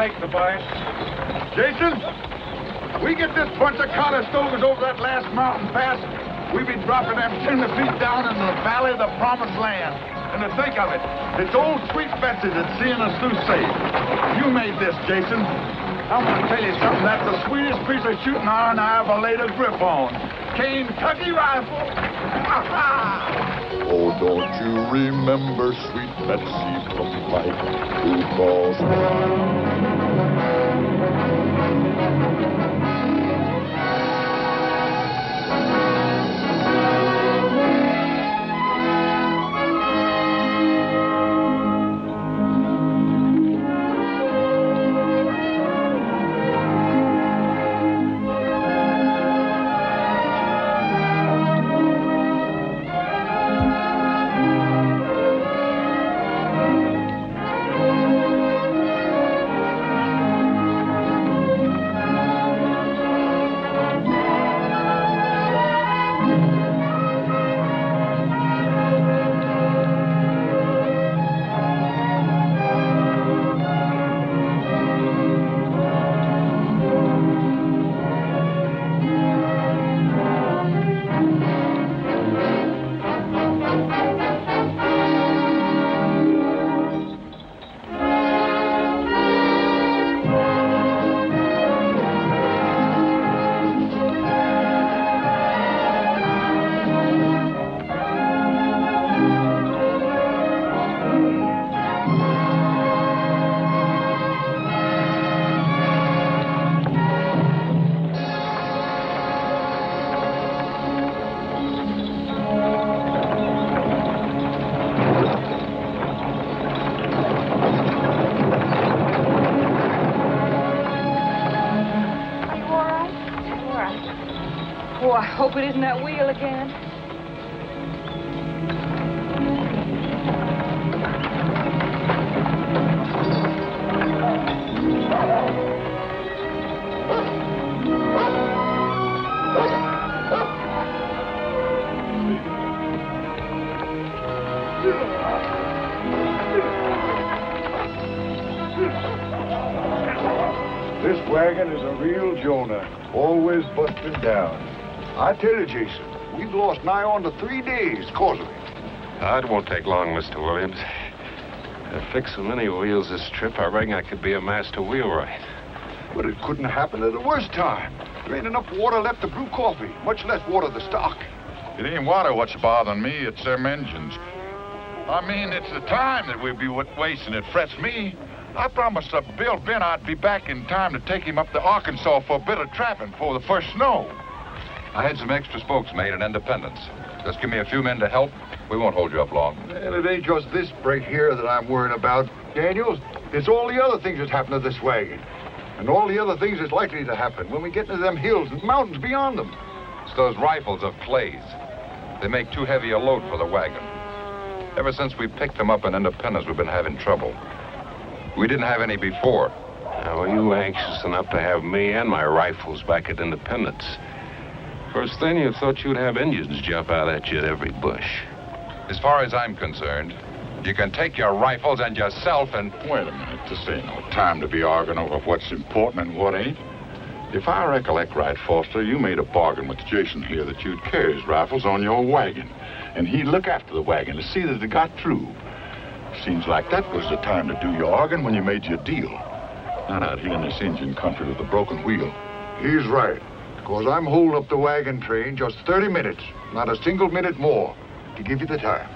Thanks, Tobias. Jason, we get this bunch of Cottestogans over that last mountain pass, we be dropping them 10 feet down in the valley of the promised land. And to think of it, it's old Sweet Betsy that's seeing us through safe. You made this, Jason. I'm going to tell you something. That's the sweetest piece of shooting iron I ever laid a grip on. Kentucky rifle. Oh, don't you remember Sweet Betsy from Pike Blue Cross? Oh, I hope it isn't that wheel again. This wagon is a real Jonah, always busting down. I tell you, Jason, we've lost nigh on to 3 days cause of it. It won't take long, Mr. Williams. To fix so many wheels this trip, I reckon I could be a master wheelwright. But it couldn't happen at the worst time. There ain't enough water left to brew coffee, much less water the stock. It ain't water what's bothering me, it's them engines. I mean, it's the time that we'd be wasting. It frets me. I promised Bill Ben I'd be back in time to take him up to Arkansas for a bit of trapping before the first snow. I had some extra spokes made at Independence. Just give me a few men to help. We won't hold you up long. And it ain't just this break here that I'm worrying about, Daniels. It's all the other things that happen to this wagon. And all the other things that's likely to happen when we get into them hills and mountains beyond them. It's those rifles of Clay's. They make too heavy a load for the wagon. Ever since we picked them up in Independence, we've been having trouble. We didn't have any before. Now, were you anxious enough to have me and my rifles back at Independence? First thing, you thought you'd have Indians jump out at you at every bush. As far as I'm concerned, you can take your rifles and yourself and... Wait a minute, this ain't no time to be arguing over what's important and what ain't. If I recollect right, Foster, you made a bargain with Jason here that you'd carry his rifles on your wagon, and he'd look after the wagon to see that it got through. Seems like that was the time to do your arguing when you made your deal. Not out here in this Indian country with a broken wheel. He's right. Because I'm holding up the wagon train just 30 minutes, not a single minute more, to give you the time.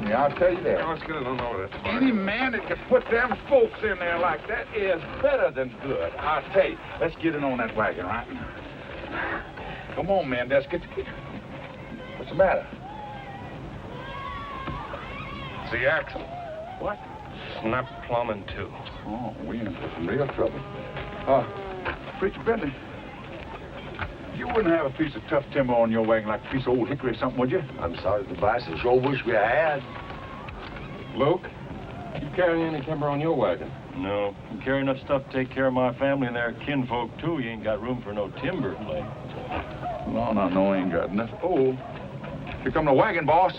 I'll tell you that. Let's get it on over there. Any man that can put them folks in there like that is better than good. I'll tell you. Let's get in on that wagon, right? Come on, man. Let's get together. What's the matter? See, Axel. What? Snap plumbing, too. Oh, we in for some real trouble. Preacher Bentley, you wouldn't have a piece of tough timber on your wagon like a piece of old hickory or something, would you? I'm sorry, Tobias. I sure wish we had. Luke, you carry any timber on your wagon? No. You carry enough stuff to take care of my family and their kinfolk, too. You ain't got room for no timber, Clay. No, I ain't got enough. Oh, here come the wagon, boss.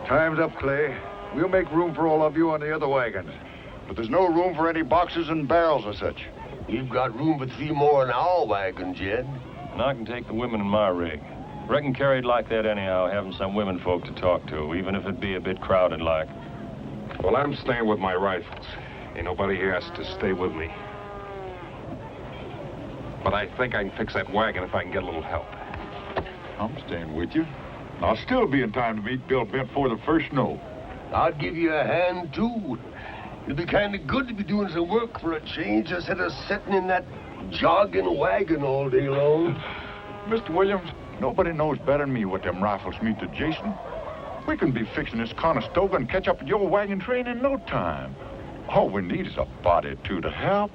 Time's up, Clay. We'll make room for all of you on the other wagons. But there's no room for any boxes and barrels or such. We've got room for 3 more in our wagon, Jed. And I can take the women in my rig. Reckon carried like that anyhow, having some women folk to talk to, even if it be a bit crowded like. Well, I'm staying with my rifles. Ain't nobody here has to stay with me. But I think I can fix that wagon if I can get a little help. I'm staying with you. I'll still be in time to meet Bill Bent before the first snow. I'll give you a hand, too. It'd be kind of good to be doing some work for a change instead of sitting in that jogging wagon all day long. Mr. Williams, nobody knows better than me what them rifles mean to Jason. We can be fixing this Conestoga and catch up with your wagon train in no time. All we need is a body or two to help.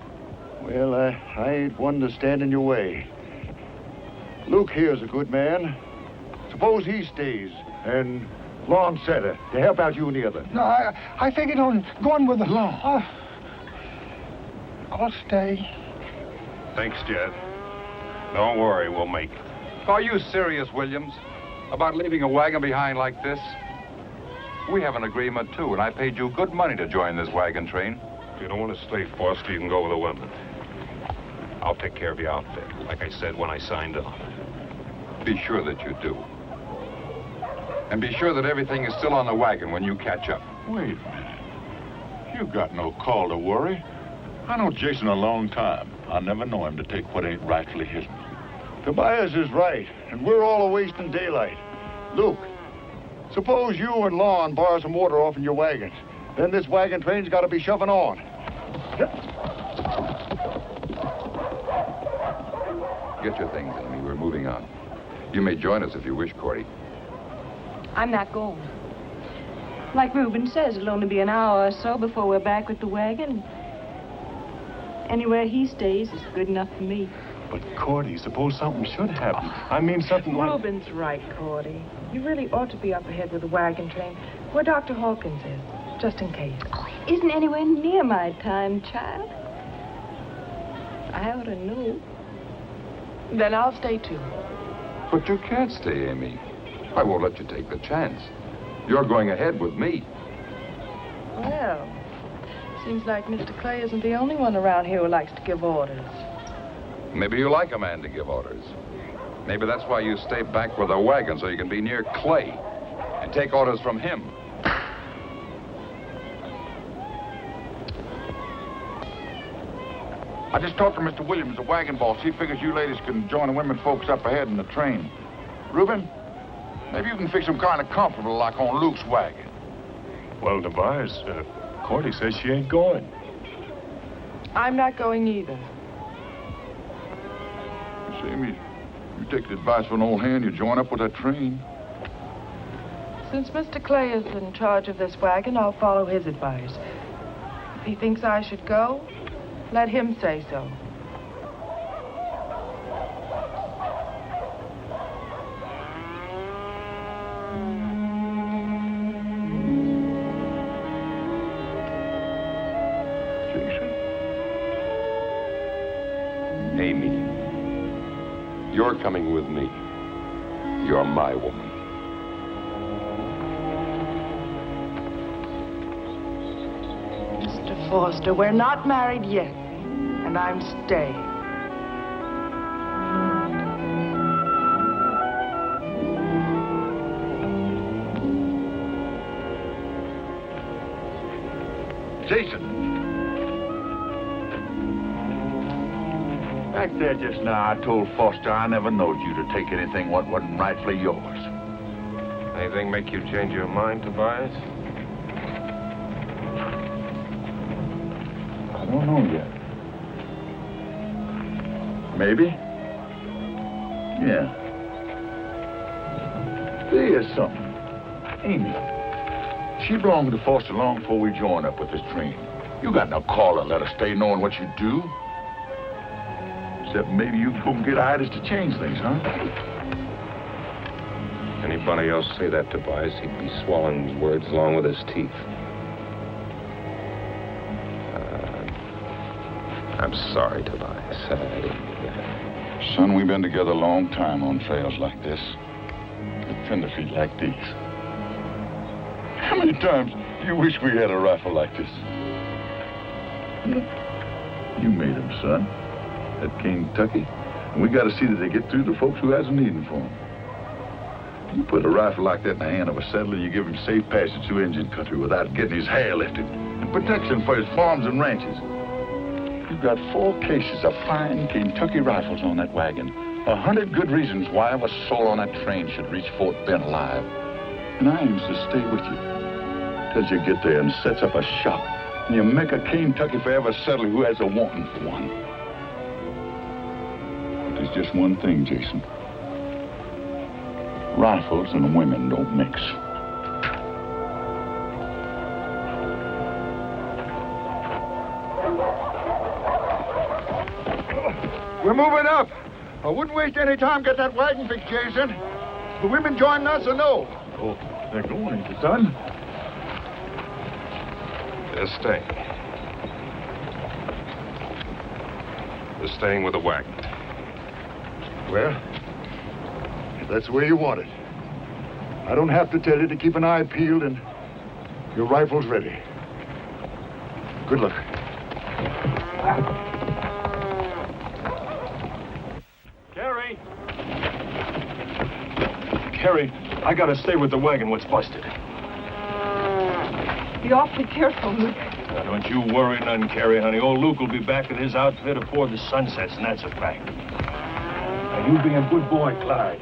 Well, I ain't one to stand in your way. Luke here's a good man. Suppose he stays, and Lon Setter to help out you and the other. No, I figured on going with the law. I'll stay. Thanks, Jed. Don't worry, we'll make it. Are you serious, Williams, about leaving a wagon behind like this? We have an agreement, too, and I paid you good money to join this wagon train. If you don't want to stay, Foster, you can go with the women. I'll take care of your outfit, like I said when I signed on. Be sure that you do. And be sure that everything is still on the wagon when you catch up. Wait a minute. You got no call to worry. I know Jason a long time. I never know him to take what ain't rightfully his. Tobias is right, and we're all a-wasting daylight. Luke, suppose you and Lon borrow some water off in your wagons. Then this wagon train's got to be shoving on. Get your things, Amy. We're moving on. You may join us if you wish, Cordy. I'm not going. Like Reuben says, it'll only be an hour or so before we're back with the wagon. Anywhere he stays is good enough for me. But, Cordy, suppose something should happen. I mean, something like... Reuben's right, Cordy. You really ought to be up ahead with the wagon train, where Dr. Hawkins is, just in case. Oh, it isn't anywhere near my time, child. I ought to know. Then I'll stay, too. But you can't stay, Amy. I won't let you take the chance. You're going ahead with me. Well, seems like Mr. Clay isn't the only one around here who likes to give orders. Maybe you like a man to give orders. Maybe that's why you stay back with the wagon, so you can be near Clay and take orders from him. I just talked to Mr. Williams, the wagon boss. He figures you ladies can join the women folks up ahead in the train. Reuben, maybe you can fix them kind of comfortable like on Luke's wagon. Well, Tobias, Cordy says she ain't going. I'm not going either. You see me? You take the advice of an old hand, you join up with that train. Since Mr. Clay is in charge of this wagon, I'll follow his advice. If he thinks I should go, let him say so. Jason? Amy, you're coming with me. You're my woman. Mr. Foster, we're not married yet, and I'm staying. Jason! Back there just now, I told Foster I never knowed you to take anything what wasn't rightfully yours. Anything make you change your mind, Tobias? I don't know yet. Maybe. Yeah. There's something. Amy, she belonged to Foster long before we joined up with this train. You got no call to let her stay knowing what you do. Except maybe you can go and get Idas to change things, huh? Anybody else say that, Tobias, he'd be swallowing his words along with his teeth. I'm sorry, Tobias. I didn't mean that. Son, we've been together a long time on trails like this. With tenderfeet like these. How many times do you wish we had a rifle like this? You made them, son. At Kentucky. And we got to see that they get through to folks who has a needing for them. You put a rifle like that in the hand of a settler, you give him safe passage through Indian country without getting his hair lifted. And protection for his farms and ranches. You've got 4 cases of fine Kentucky rifles on that wagon. 100 good reasons why every soul on that train should reach Fort Bend alive. And I aims to stay with you. Till you get there and sets up a shop. And you make a Kentucky for every settler who has a wanting for one. But there's just one thing, Jason. Rifles and women don't mix. We're moving up. I wouldn't waste any time get that wagon fixed, Jason. The women joining us or no? Oh, they're going, ain't they, son? They're staying. They're staying with the wagon. Well, if that's the way you want it. I don't have to tell you to keep an eye peeled and your rifles ready. Good luck. Carrie, I gotta stay with the wagon what's busted. Be awfully careful, Luke. Now, don't you worry none, Carrie, honey. Old Luke will be back with his outfit before the sun sets, and that's a fact. Now, you be a good boy, Clyde.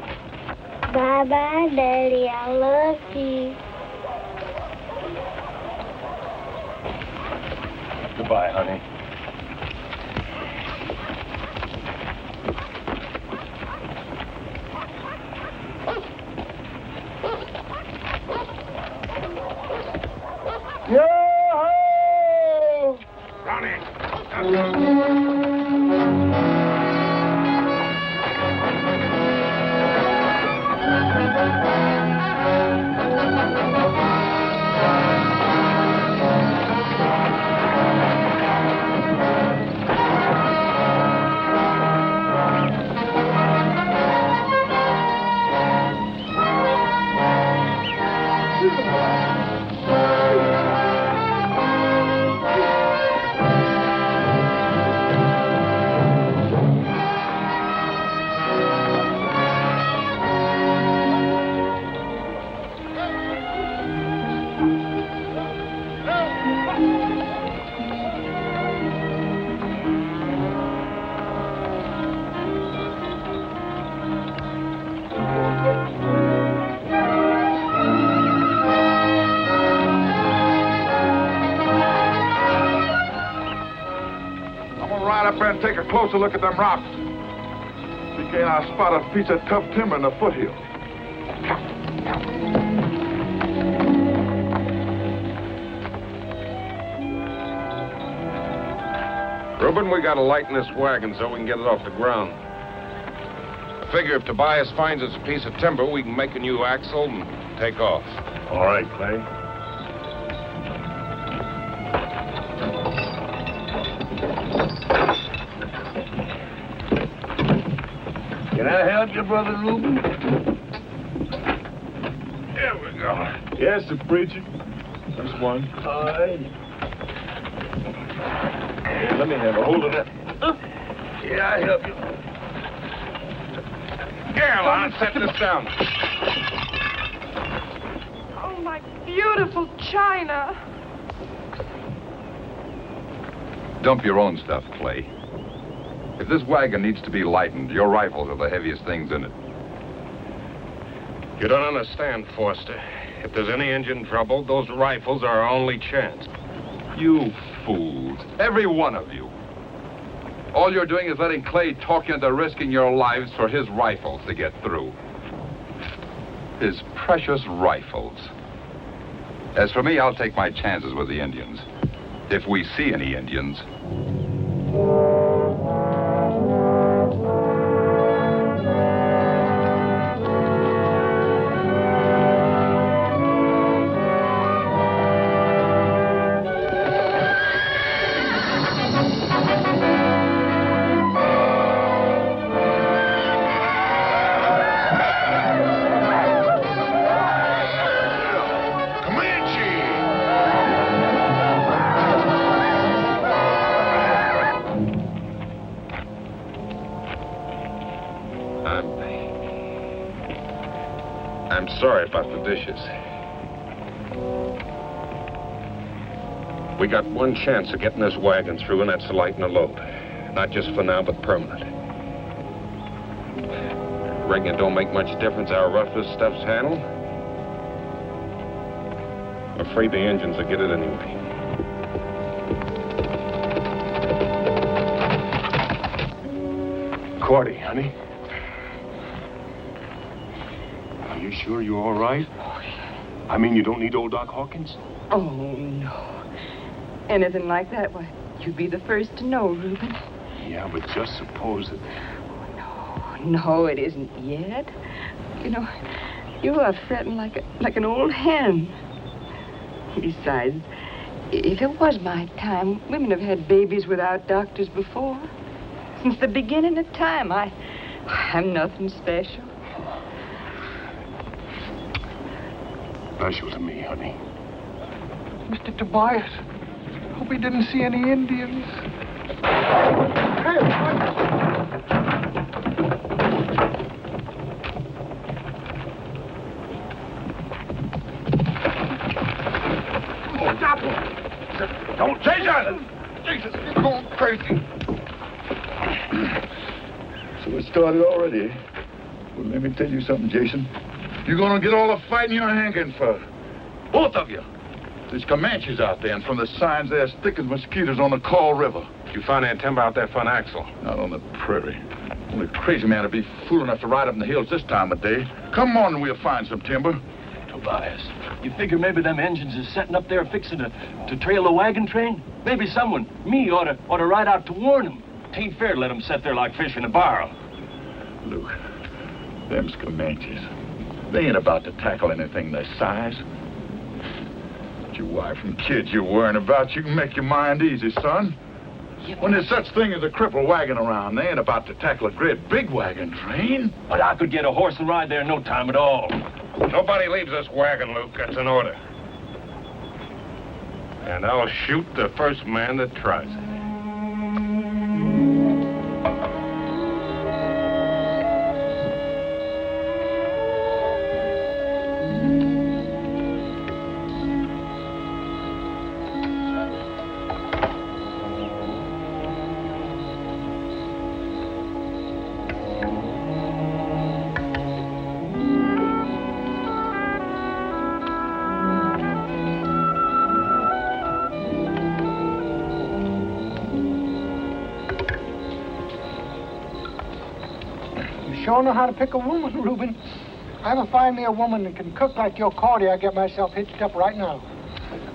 Bye-bye, Daddy. I love you. Goodbye, honey. Yo-ho! Ronnie! And take a closer look at them rocks. See, can't I spot a piece of tough timber in the foothill? Reuben, we gotta lighten this wagon so we can get it off the ground. I figure if Tobias finds us a piece of timber, we can make a new axle and take off. All right, Clay. Can I help you, Brother Reuben? There we go. Yes, the preacher. There's one. All right. Here, let me have a hold of that. Yeah, I help you. Here, Lon, set this down. Oh, my beautiful china. Dump your own stuff, Clay. If this wagon needs to be lightened, your rifles are the heaviest things in it. You don't understand, Foster. If there's any engine trouble, those rifles are our only chance. You fools. Every one of you. All you're doing is letting Clay talk you into risking your lives for his rifles to get through. His precious rifles. As for me, I'll take my chances with the Indians. If we see any Indians. I'm sorry about the dishes. We got one chance of getting this wagon through, and that's to lighten the load. Not just for now, but permanent. Reckon it don't make much difference how rough this stuff's handled? I'm afraid the engines will get it anyway. Cordy, honey. Are you sure you're all right? I mean, you don't need old Doc Hawkins? Oh, no. Anything like that, why, you'd be the first to know, Reuben. Yeah, but just suppose that... No, it isn't yet. You know, you are fretting like an old hen. Besides, if it was my time, women have had babies without doctors before. Since the beginning of time, I'm nothing special. Special to me, honey. Mr. Tobias, hope he didn't see any Indians. Hey, Stop him! Don't, Jason! Jesus, you're going crazy. So it started already, eh? Well, let me tell you something, Jason. You're gonna get all the fighting you're hanging for. Both of you. There's Comanches out there, and from the signs, they're as thick as mosquitoes on the Call River. You found that timber out there for an axle? Not on the prairie. Only a crazy man would be fool enough to ride up in the hills this time of day. Come on and we'll find some timber. Tobias, you figure maybe them engines is setting up there fixing to trail the wagon train? Maybe someone, me, ought to ride out to warn them. Tain't fair to let them sit there like fish in a barrel. Luke, them's Comanches. They ain't about to tackle anything their size. But your wife and kids you're worrying about, you can make your mind easy, son. When there's such thing as a cripple wagon around, they ain't about to tackle a great big wagon train. But I could get a horse and ride there in no time at all. Nobody leaves this wagon, Luke. That's an order. And I'll shoot the first man that tries it. Sure know how to pick a woman, Reuben. If I ever find me a woman that can cook like your Cordy, I'll get myself hitched up right now.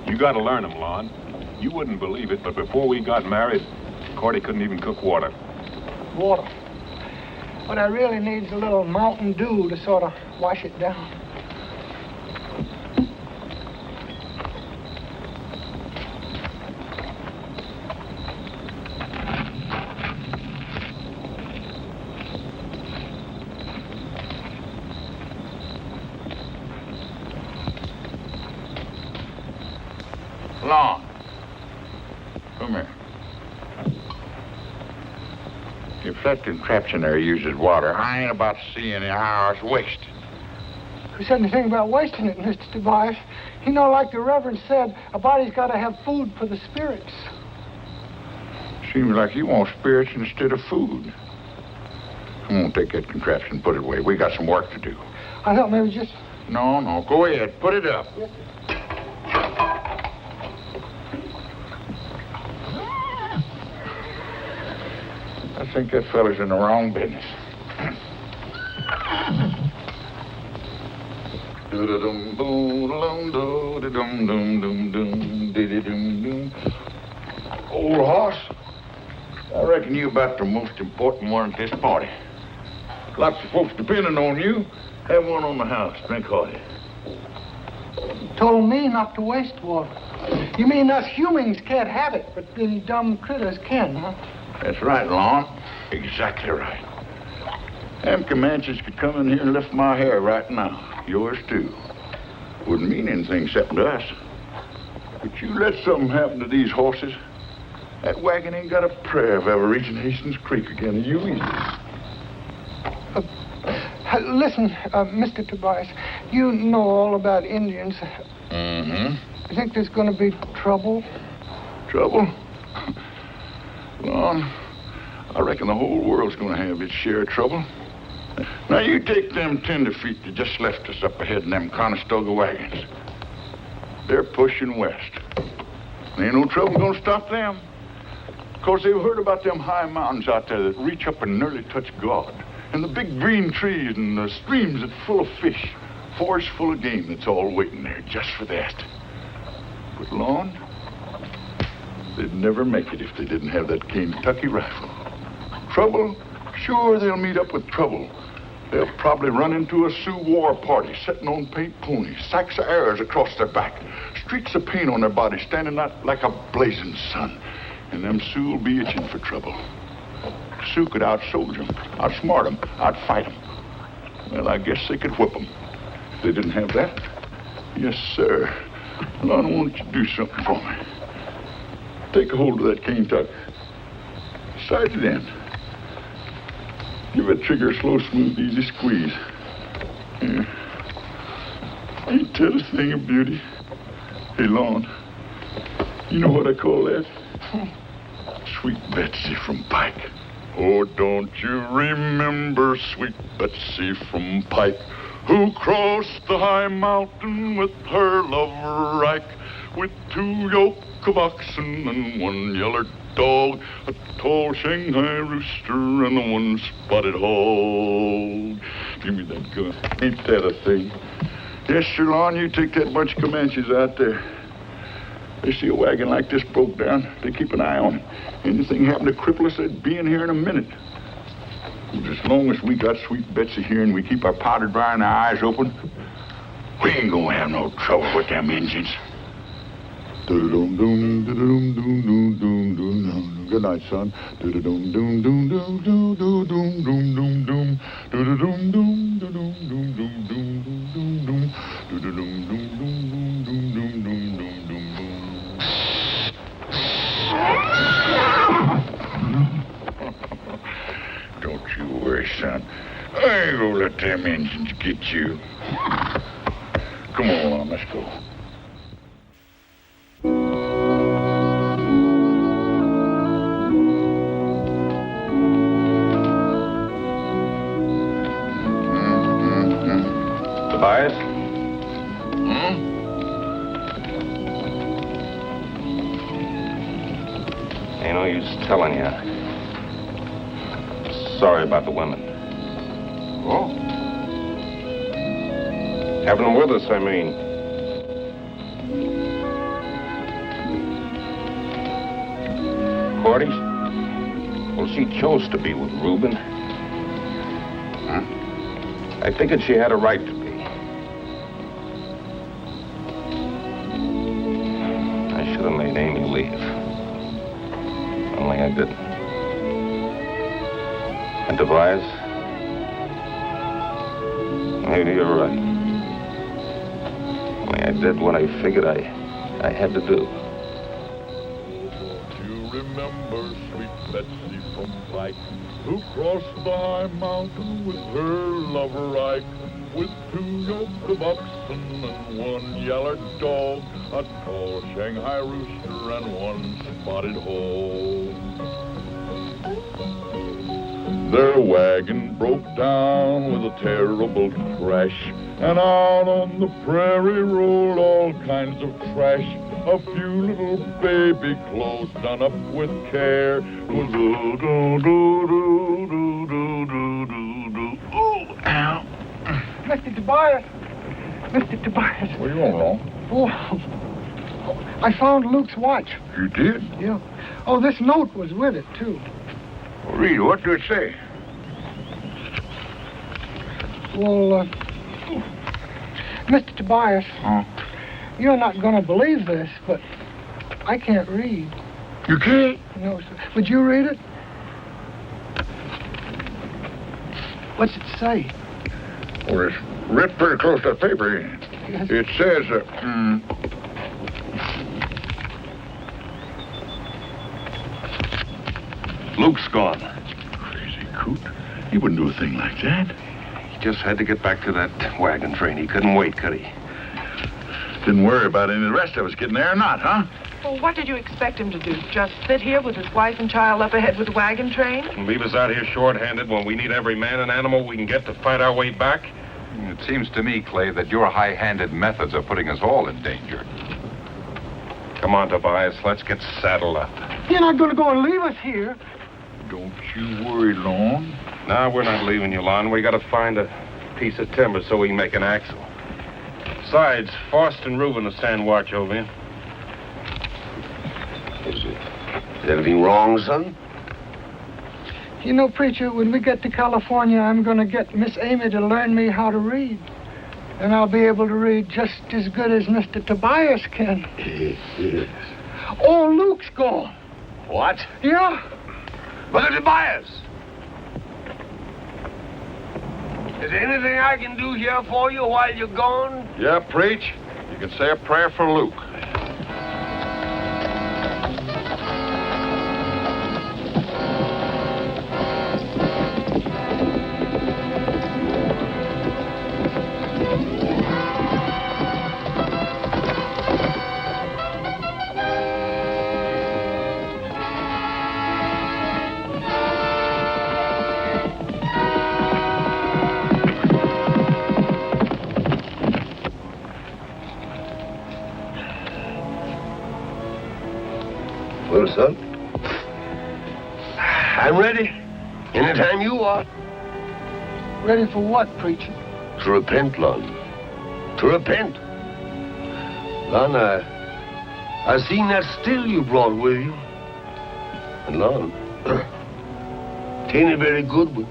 You gotta learn them, Lon. You wouldn't believe it, but before we got married, Cordy couldn't even cook water. Water. What I really need is a little Mountain Dew to sort of wash it down. Lon, come here. If that contraption there uses water, I ain't about to see any hours wasted. Who said anything about wasting it, Mr. Tobias? You know, like the Reverend said, a body's got to have food for the spirits. Seems like you want spirits instead of food. Come on, take that contraption and put it away. We got some work to do. I thought maybe just... No, go ahead. Put it up. Yes, I think that fella's in the wrong business. Old horse, I reckon you're about the most important one at this party. Lots of folks depending on you. Have one on the house. Drink hearty. You told me not to waste water. You mean us humans can't have it, but them dumb critters can, huh? That's right, Lon. Exactly right. Them Comanches could come in here and lift my hair right now. Yours, too. Wouldn't mean anything except to us. But you let something happen to these horses, that wagon ain't got a prayer of ever reaching Hastings Creek again, and you either. Listen, Mr. Tobias, you know all about Indians. Mm-hmm. You think there's going to be trouble? Trouble? Lon, I reckon the whole world's going to have its share of trouble. Now, you take them tenderfeet that just left us up ahead in them Conestoga wagons. They're pushing west. There ain't no trouble going to stop them. Of course, they've heard about them high mountains out there that reach up and nearly touch God. And the big green trees and the streams that's full of fish. Forests full of game that's all waiting there just for that. But, Lon, they'd never make it if they didn't have that Kentucky rifle. Trouble? Sure, they'll meet up with trouble. They'll probably run into a Sioux war party sitting on paint ponies, sacks of arrows across their back, streaks of paint on their bodies standing out like a blazing sun. And them Sioux will be itching for trouble. Sioux could out-soldier them, outsmart them, outfight them. Well, I guess they could whip them. If they didn't have that, yes, sir. Lon, I want you to do something for me. Take a hold of that cane tuck. Sight it in. Give that trigger a slow, smooth, easy squeeze. Yeah. Ain't that a thing of beauty? Hey, Lon, you know what I call that? Sweet Betsy from Pike. Oh, don't you remember Sweet Betsy from Pike, who crossed the high mountain with her lover Ike, with 2 yoke of oxen and 1 yeller dog, a tall Shanghai rooster and 1 spotted hog. Give me that gun. Ain't that a thing? Yes, sir, Lon, you take that bunch of Comanches out there. They see a wagon like this broke down, they keep an eye on it. Anything happen to cripple us, they'd be in here in a minute. But as long as we got Sweet Betsy here and we keep our powder dry and our eyes open, we ain't gonna have no trouble with them Injuns. Good night, son. Don't you worry, son. I ain't gonna let them Injuns get you. Come on, let's go. Tobias? Ain't no use telling you. Sorry about the women. Oh? Having them with us, I mean. Cordy? Well, she chose to be with Reuben. Huh? I figured she had a right to be. I should have made Amy leave. Only I didn't. And Tobias, maybe you're right. Only I did what I figured I had to do. You remember Sweet Betsy from Pike, who crossed the high mountain with her lover Ike, with 2 yoke of oxen and 1 yeller dog, a tall Shanghai rooster and 1 spotted hog. Their wagon broke down with a terrible crash, and out on the prairie rolled all kinds of trash. A few little baby clothes done up with care. Oh, ow. Mr. Tobias, Mr. Tobias. What do you want, Long? Oh, I found Luke's watch. You did? Yeah. Oh, this note was with it, too. Well, read it. What did it say? Well, Mr. Tobias, you're not going to believe this, but I can't read. You can't? No, sir. Would you read it? What's it say? Well, it's written pretty close to the paper. Yes. It says, Luke's gone. Crazy coot. He wouldn't do a thing like that. He just had to get back to that wagon train. He couldn't wait, could he? Didn't worry about any of the rest of us getting there or not, huh? Well, what did you expect him to do? Just sit here with his wife and child up ahead with the wagon train? And leave us out here short-handed when we need every man and animal we can get to fight our way back? It seems to me, Clay, that your high-handed methods are putting us all in danger. Come on, Tobias. Let's get saddled up. You're not going to go and leave us here. Don't you worry, Long. No, we're not leaving you, Lon. We got to find a piece of timber so we can make an axle. Besides, Faust and Reuben will stand watch over you. Is anything wrong, son? You know, preacher, when we get to California, I'm going to get Miss Amy to learn me how to read. And I'll be able to read just as good as Mr. Tobias can. Yes. Oh, Luke's gone. What? Yeah. Brother Tobias! Is there anything I can do here for you while you're gone? Yeah, preach. You can say a prayer for Luke. Well, son, I'm ready. Anytime you are. Ready for what, preacher? To repent, Lon. To repent. Lon, I seen that still you brought with you. And Lon, it ain't a very good one.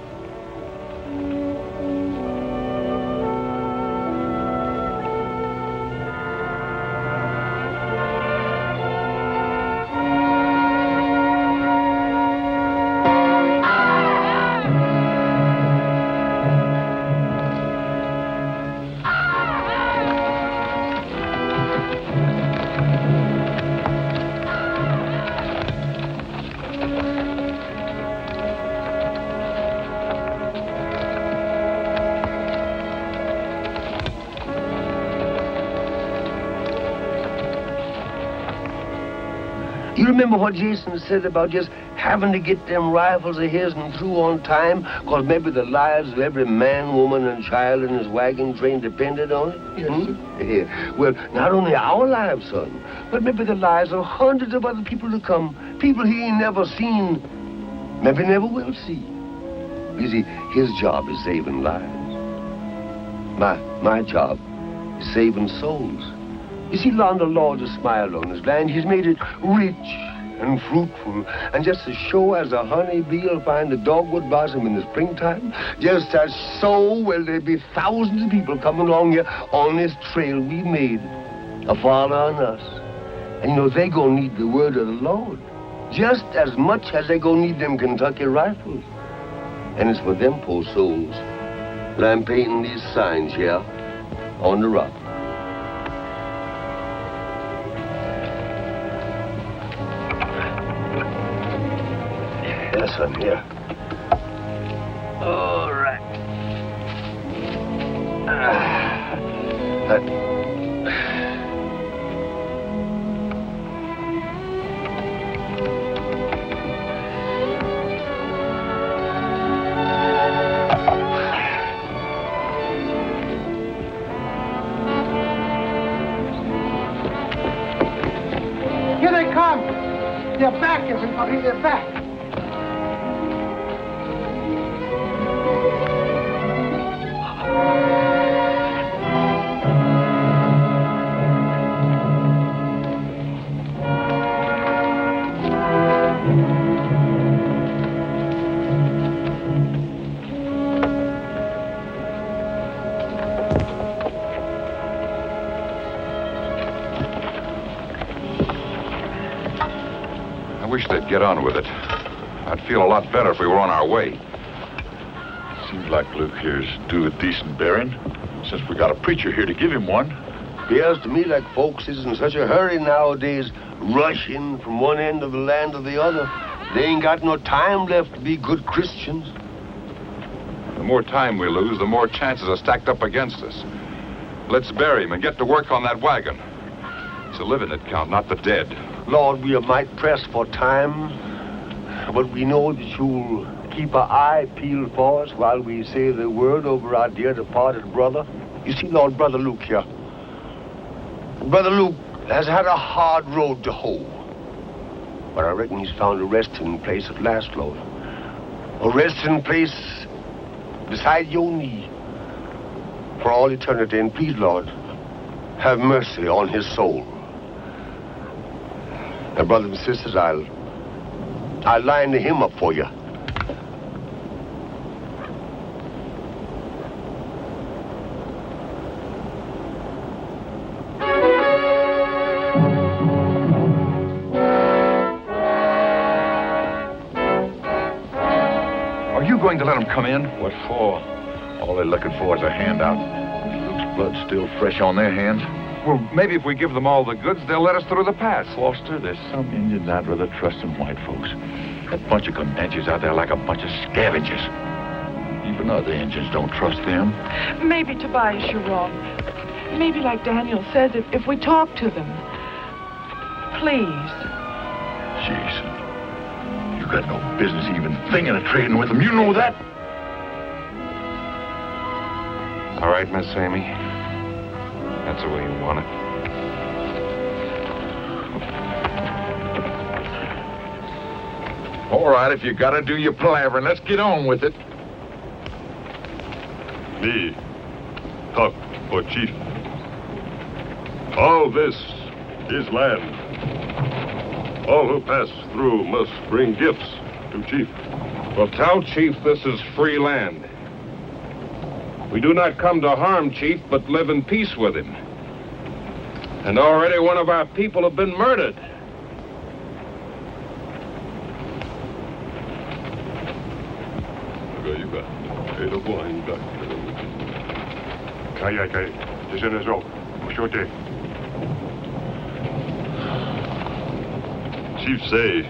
You remember what Jason said about just having to get them rifles of his and through on time, because maybe the lives of every man, woman, and child in his wagon train depended on it? Yes, sir. Yeah. Well, not only our lives, son, but maybe the lives of hundreds of other people to come, people he ain't never seen, maybe never will see. You see, his job is saving lives. My job is saving souls. You see, Lon, the Lord has smiled on his land. He's made it rich and fruitful. And just as sure as a honeybee will find the dogwood blossom in the springtime, just as so will there be thousands of people coming along here on this trail we made, a father on us. And, you know, they gonna need the word of the Lord just as much as they gonna need them Kentucky rifles. And it's for them poor souls that I'm painting these signs here on the rock. Yes, son, here. All right. Here they come. They're back, everybody. They're back. wish they'd get on with it. I'd feel a lot better if we were on our way. Seems like Luke here's due a decent bearing, since we got a preacher here to give him one. Appears to me like folks is in such a hurry nowadays, rushing from one end of the land to the other. They ain't got no time left to be good Christians. The more time we lose, the more chances are stacked up against us. Let's bury him and get to work on that wagon. It's the living that count, not the dead. Lord, we are might pressed for time, but we know that you'll keep our eye peeled for us while we say the word over our dear departed brother. You see, Lord, Brother Luke here. Brother Luke has had a hard road to hoe. But I reckon he's found a resting place at last, Lord. A resting place beside your knee for all eternity. And please, Lord, have mercy on his soul. Now, brothers and sisters, I'll line the hymn up for you. Are you going to let him come in? What for? All they're looking for is a handout. Luke's blood's still fresh on their hands. Well, maybe if we give them all the goods, they'll let us through the pass. Foster, there's some Indians I'd rather trust than white folks. That bunch of Comanches out there like a bunch of scavengers. Even other Indians don't trust them. Maybe, Tobias, you're wrong. Maybe, like Daniel says, if we talk to them. Please. Jason, you got no business even thinking of trading with them. You know that? All right, Miss Amy. That's the way you want it. All right, if you gotta do your palavering, let's get on with it. Me, talk for chief. All this is land. All who pass through must bring gifts to chief. Well, tell Chief this is free land. We do not come to harm Chief, but live in peace with him. And already one of our people have been murdered. Chief say,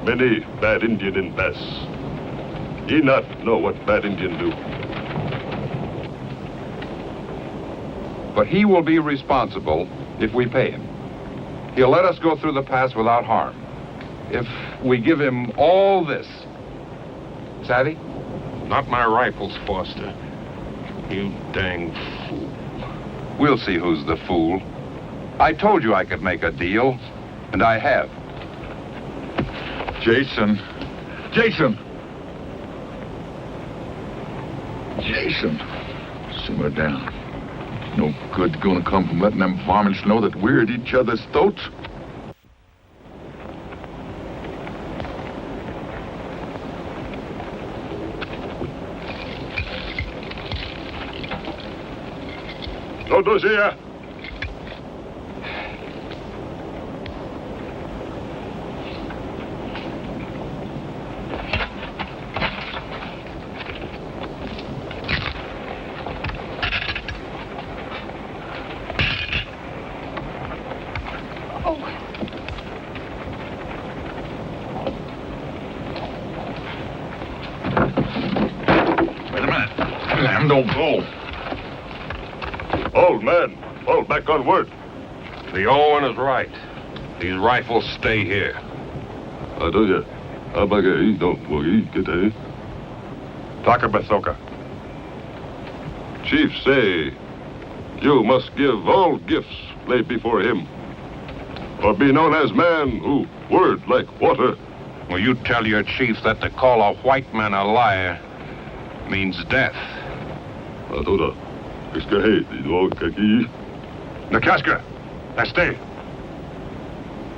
many bad Indian in pass. Ye not know what bad Indian do. But he will be responsible if we pay him. He'll let us go through the pass without harm. If we give him all this. Savvy? Not my rifles, Foster. You dang fool. We'll see who's the fool. I told you I could make a deal, and I have. Jason. Jason! Jason. Simmer down. No good gonna come from letting them varmints know that we're at each other's throats. No dossier. Don't go. Old man, fall back on word. The old one is right. These rifles stay here. Takabathoka. Chief say, you must give all gifts laid before him, or be known as man who word like water. Well, you tell your chief that to call a white man a liar means death. Nakaska, stay.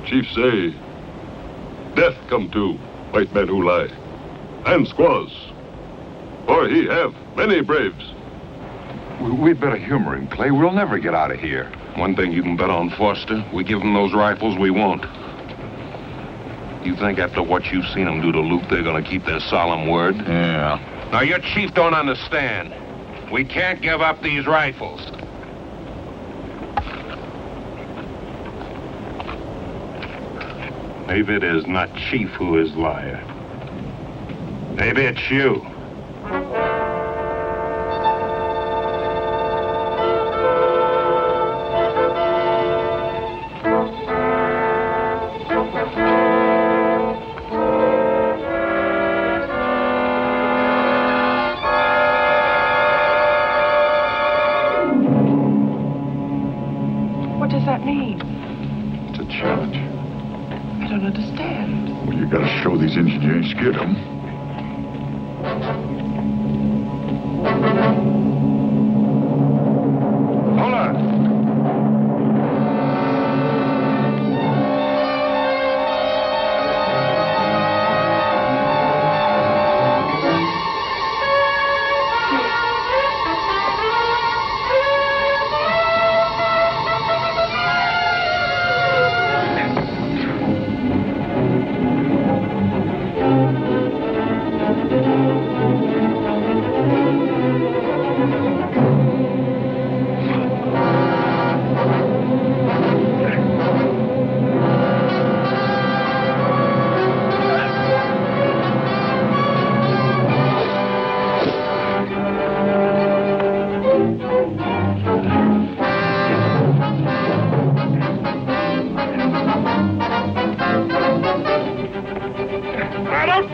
Chief say, death come to white men who lie, and squaws, for he have many braves. We'd better humor him, Clay. We'll never get out of here. One thing you can bet on, Foster, we give him those rifles we want. You think after what you've seen them do to Luke, they're going to keep their solemn word? Yeah. Now, your chief don't understand. We can't give up these rifles. Maybe it is not Chief who is liar. Maybe it's you. What does that mean? It's a challenge. I don't understand. Well, you gotta show these Indians you ain't scared of them. Hold on.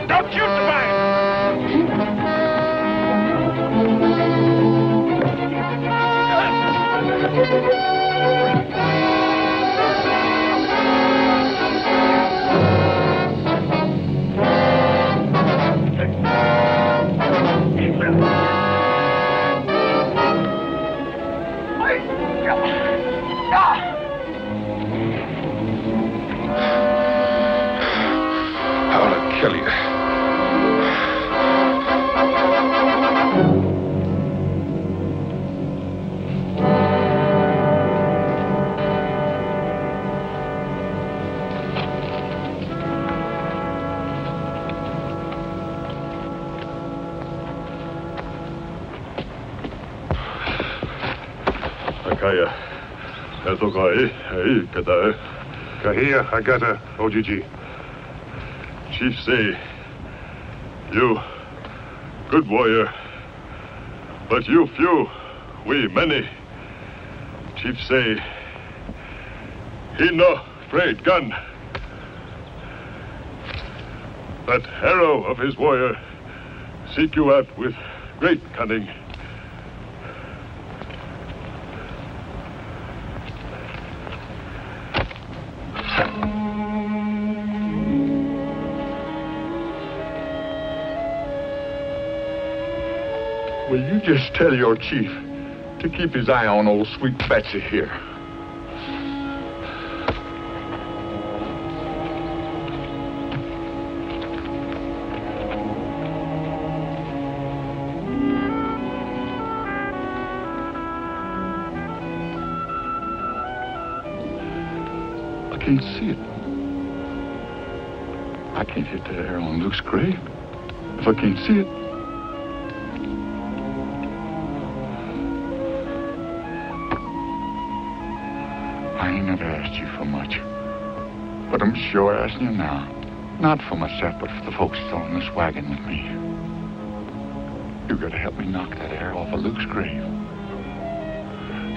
Don't shoot the fire! I want to kill you. Akaya. Etokai. Hey, Kata. Kahia, Agata, OGG. Chief say, you good warrior, but you few, we many. Chief say, he no afraid gun. That arrow of his warrior seek you out with great cunning. Will you just tell your chief to keep his eye on old sweet Betsy here? I can't see it. I can't hit that arrow on Luke's grave if I can't see it. I ain't never asked you for much, but I'm sure asking you now. Not for myself, but for the folks still in this wagon with me. You gotta help me knock that arrow off of Luke's grave,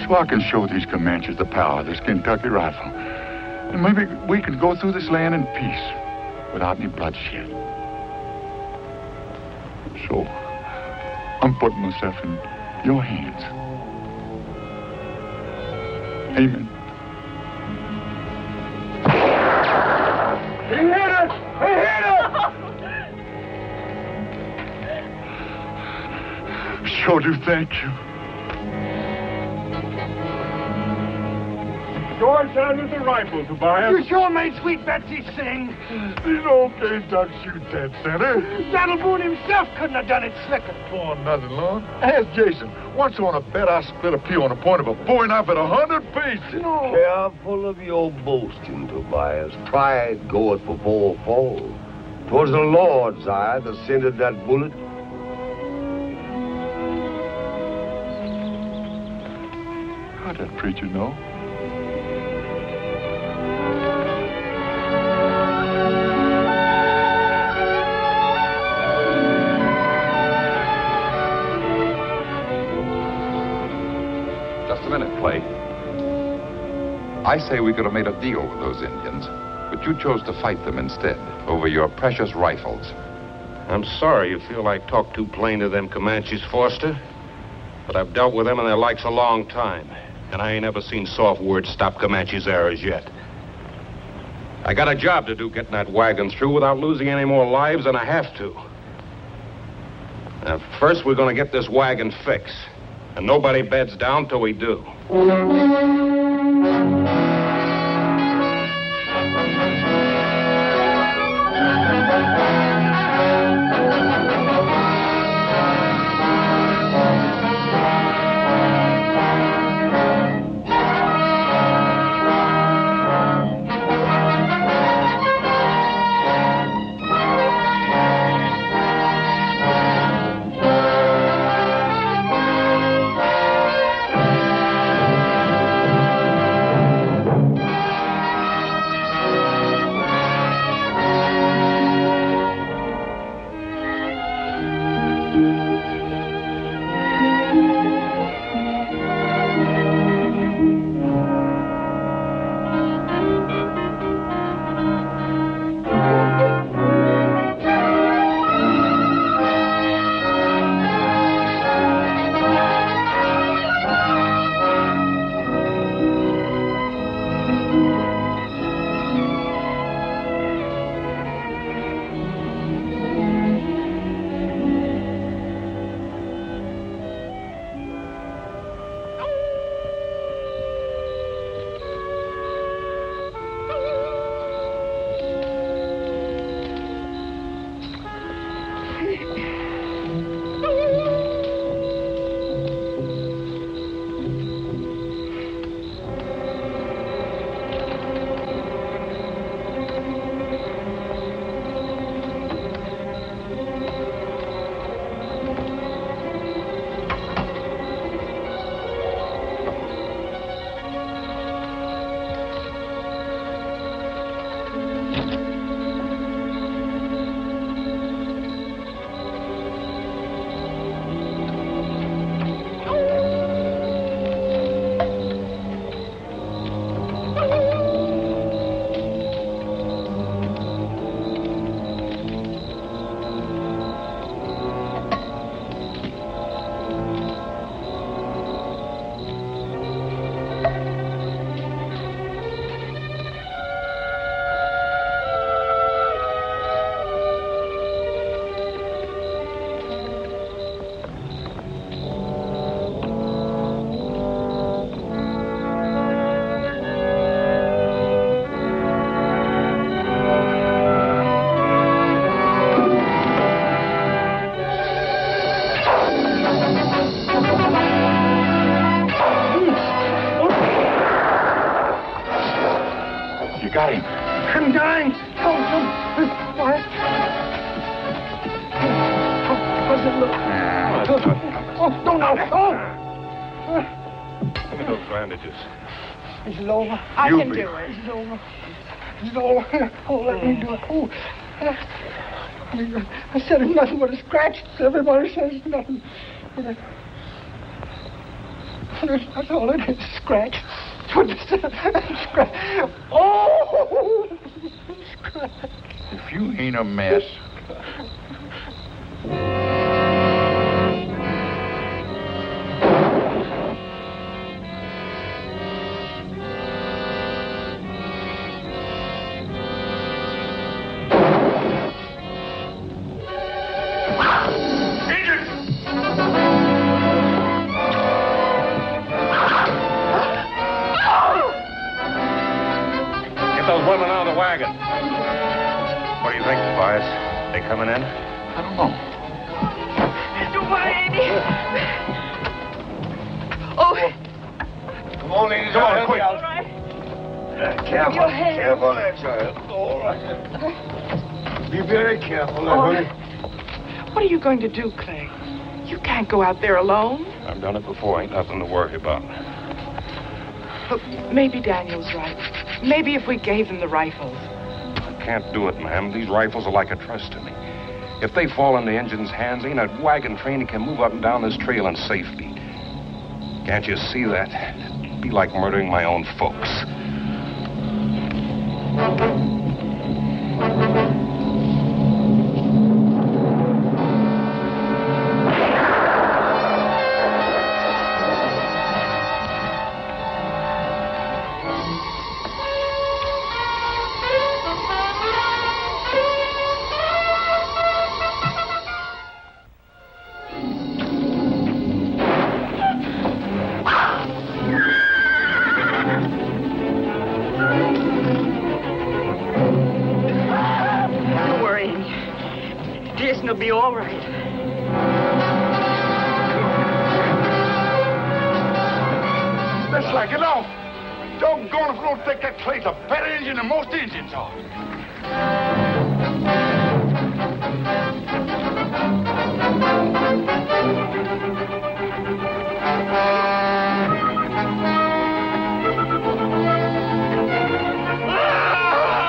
so I can show these Comanches the power of this Kentucky rifle, and maybe we can go through this land in peace without any bloodshed. So I'm putting myself in your hands. Amen. He hit us! He hit us! Sure do thank you. George down with the rifle, Tobias. You sure made Sweet Betsy sing. These old days don't shoot that center. Donald Boone himself couldn't have done it slicker. Oh, nothing, Lord. Ask Jason. Once on a bet, I split a pea on the point of a bowie knife at 100 pieces. No. Careful of your boasting, Tobias. Pride goeth before a fall. 'Twas the Lord's eye that sent that bullet. How'd that preacher know? Just a minute, Clay. I say we could have made a deal with those Indians, but you chose to fight them instead, over your precious rifles. I'm sorry you feel I talk too plain to them Comanches, Foster. But I've dealt with them and their likes a long time. And I ain't ever seen soft words stop Comanches' arrows yet. I got a job to do getting that wagon through without losing any more lives than I have to. Now, first we're gonna get this wagon fixed. And nobody beds down till we do. Got him. I'm dying. Why? How does it look? Oh, no. Give me those bandages. Is it over? I can do it. Is it over? Is it over? Oh, let me do it. Oh. I said it's nothing but a scratch. Everybody says it's nothing. That's all it is, scratch. Scratch. Oh! Scratch. If you ain't a mess. women out of the wagon. What do you think, Tobias? They coming in? I don't know. Oh, Come on, ladies. Come on, quick. all right. Careful. Your hand. Careful there, child. All right. Be very careful there, honey. What are you going to do, Clay? You can't go out there alone. I've done it before. Ain't nothing to worry about. Look, maybe Daniel's right. Maybe if we gave them the rifles. I can't do it, ma'am. These rifles are like a trust to me. If they fall in the engine's hands, ain't a wagon train that can move up and down this trail in safety. Can't you see that? It'd be like murdering my own folks. Don't worry, Amy. Jason will be all right. Let's like it off. Doggone if we don't think that Clay's a better engine than most engines are.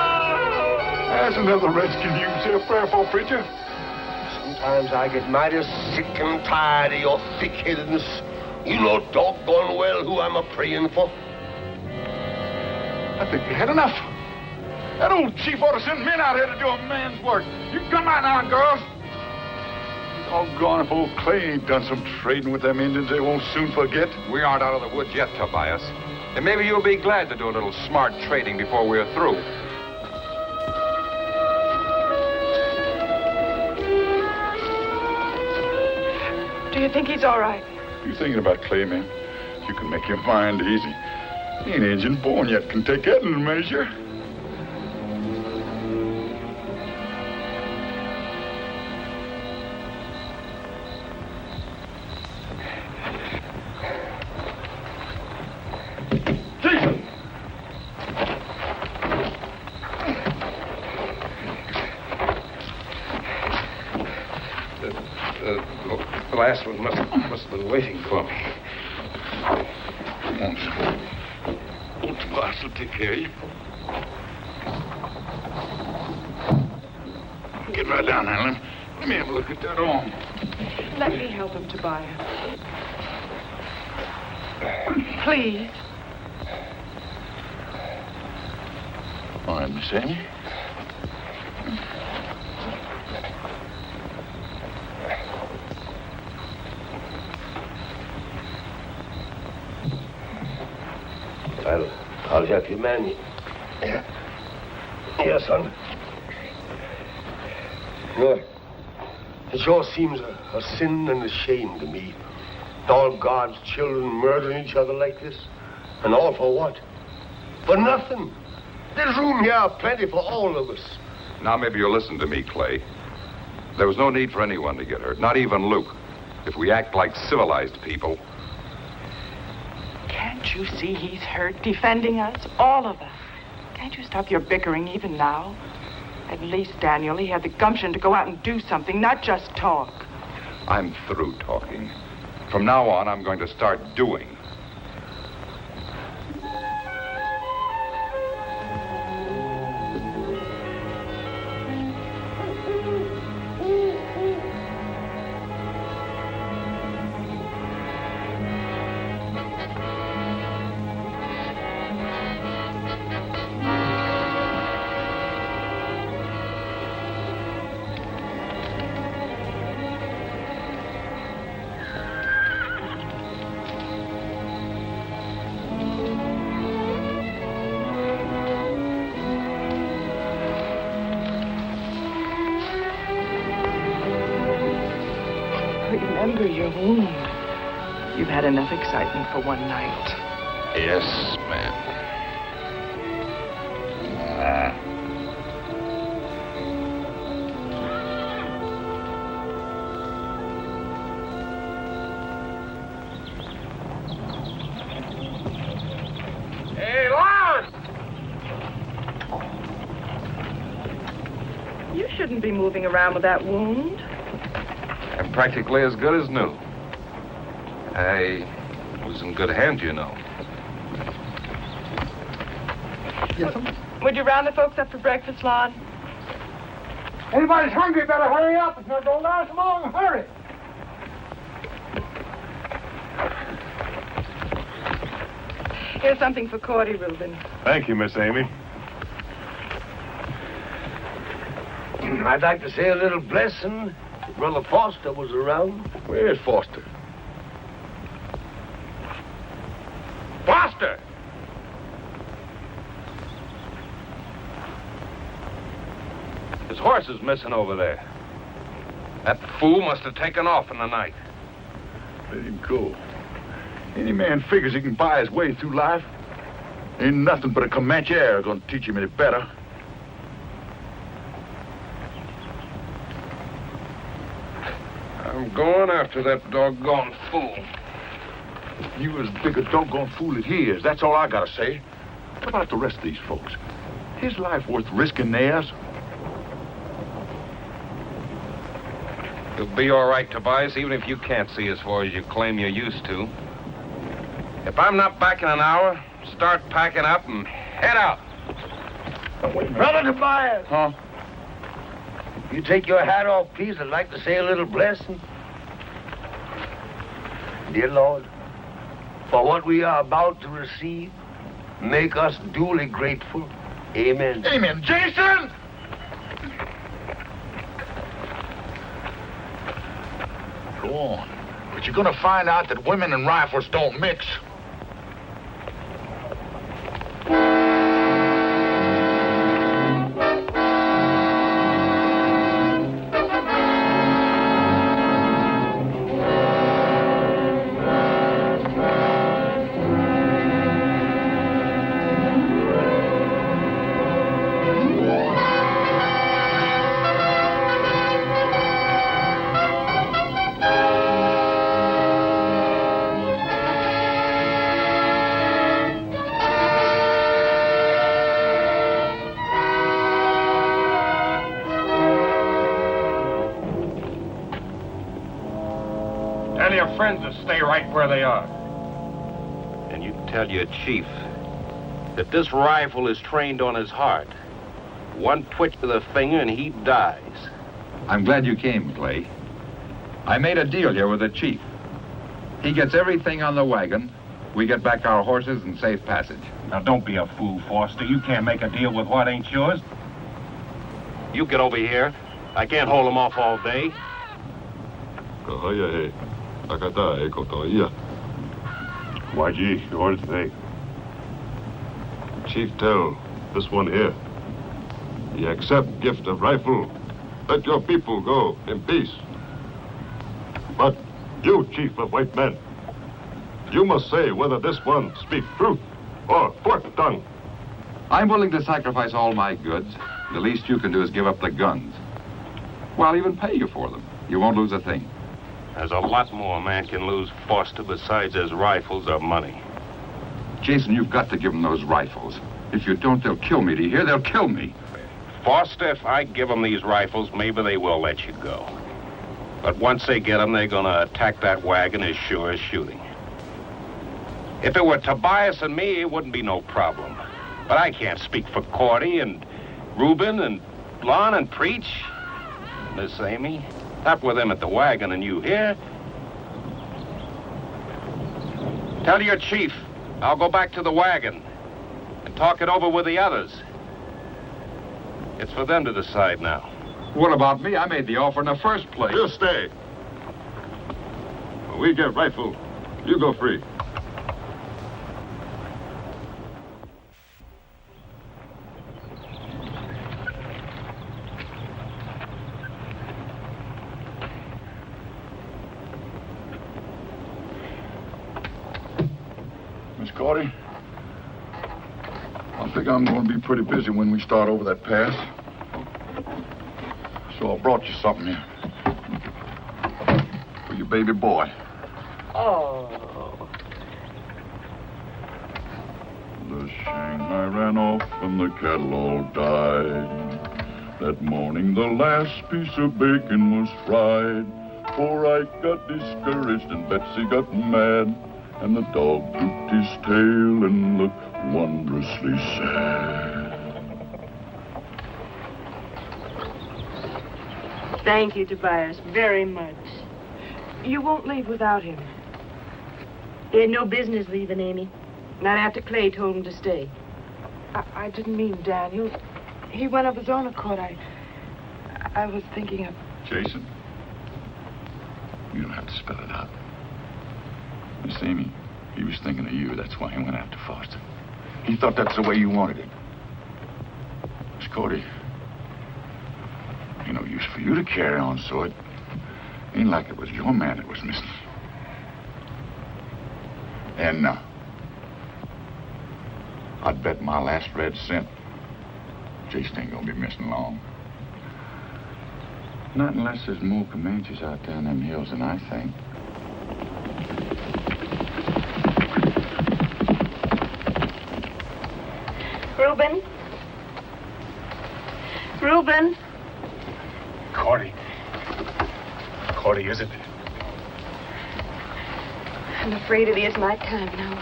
There's another redskin you can say a prayer for, preacher. Sometimes I get mighty sick and tired of your thick-headedness. You know doggone well who I'm a-praying for. I think we had enough. That old chief ought to send men out here to do a man's work. You come out now, girls. Doggone if old Clay ain't done some trading with them Indians they won't soon forget. We aren't out of the woods yet, Tobias. And maybe you'll be glad to do a little smart trading before we're through. Do you think he's all right? You thinking about Clay, man? You can make your mind easy. He ain't engine born yet, can take that in a measure. Jason! The last one must have been waiting for me. Come on, son. Old Tobias will take care of you. Get right down there, let me have a look at that arm. Let me help him, Tobias. Please. All right, Miss Amy. I'll help you, man. Yeah, son. You know, it sure seems a sin and a shame to me. All God's children murdering each other like this. And all for what? For nothing. There's room here plenty for all of us. Now maybe you'll listen to me, Clay. There was no need for anyone to get hurt, not even Luke. If we act like civilized people. Can't you see he's hurt, defending us, all of us? Can't you stop your bickering even now? At least, Daniel, he had the gumption to go out and do something, not just talk. I'm through talking. From now on, I'm going to start doing. Remember your wound. You've had enough excitement for one night. Yes, ma'am. Hey, Lon! You shouldn't be moving around with that wound. I'm practically as good as new. I was in good hands, you know. Yes, sir. Would you round the folks up for breakfast, Lon? Anybody's hungry, better hurry up. It's not going to last long. Hurry. Here's something for Cordy, Reuben. Thank you, Miss Amy. I'd like to say a little blessing if Brother Foster was around. Where's Foster? Foster! His horse is missing over there. That fool must have taken off in the night. Let him go. Any man figures he can buy his way through life. Ain't nothing but a Comanche air gonna teach him any better. I'm going after that doggone fool. You as big a doggone fool as he is. That's all I gotta say. What about the rest of these folks? His life worth risking theirs? You'll be all right, Tobias, even if you can't see as far as you claim you used to. If I'm not back in an hour, start packing up and head out. Brother Tobias! Huh? You take your hat off, please. I'd like to say a little blessing. Dear Lord, for what we are about to receive, make us duly grateful. Amen. Amen. Jason! Go on. But you're gonna find out that women and rifles don't mix. Tell your friends to stay right where they are. And you tell your chief that this rifle is trained on his heart. One twitch of the finger and he dies. I'm glad you came, Clay. I made a deal here with the chief. He gets everything on the wagon. We get back our horses and safe passage. Now, don't be a fool, Foster. You can't make a deal with what ain't yours. You get over here. I can't hold him off all day. YG, you ordered today. Chief tell this one here. He accept gift of rifle. Let your people go in peace. But you, chief of white men, you must say whether this one speak truth or forked tongue. I'm willing to sacrifice all my goods. The least you can do is give up the guns. Well, I'll even pay you for them. You won't lose a thing. There's a lot more a man can lose, Foster, besides his rifles or money. Jason, you've got to give them those rifles. If you don't, they'll kill me. Do you hear? They'll kill me. Foster, if I give them these rifles, maybe they will let you go. But once they get them, they're going to attack that wagon as sure as shooting. If it were Tobias and me, it wouldn't be no problem. But I can't speak for Cordy and Reuben and Lon and Preach. Miss Amy, up with them at the wagon, and you hear? Tell your chief I'll go back to the wagon and talk it over with the others. It's for them to decide now. What about me? I made the offer in the first place. You stay. When we get rifle, you go free. Miss Cordy, I think I'm going to be pretty busy when we start over that pass. So I brought you something here. For your baby boy. Oh. The Shanghai ran off and the cattle all died. That morning the last piece of bacon was fried. Poor Ike got discouraged and Betsy got mad. And the dog drooped his tail and looked wondrously sad. Thank you, Tobias, very much. You won't leave without him. He had no business leaving, Amy. Not after Clay told him to stay. I didn't mean Daniel. He went of his own accord. I was thinking of... Jason, you don't have to spell it out. Miss Amy, he was thinking of you. That's why he went after Foster. He thought that's the way you wanted it. Miss Cody, ain't no use for you to carry on, so it ain't like it was your man that was missing. And I'd bet my last red cent Jason ain't gonna be missing long. Not unless there's more Comanches out there in them hills than I think. Reuben? Reuben? Cordy. Cordy, is it? I'm afraid it is my time now.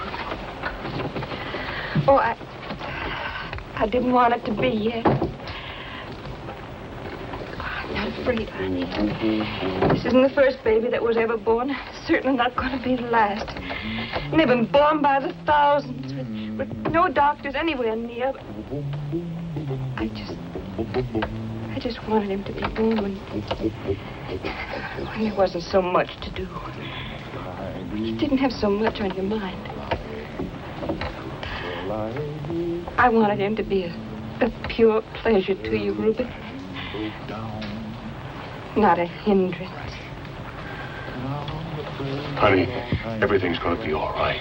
Oh, I didn't want it to be yet. I'm not afraid, honey. This isn't the first baby that was ever born. It's certainly not going to be the last. And they've been born by the thousands with no doctors anywhere near. I just wanted him to be born when there wasn't so much to do. You didn't have so much on your mind. I wanted him to be a pure pleasure to you, Reuben. Not a hindrance. Honey, everything's going to be all right.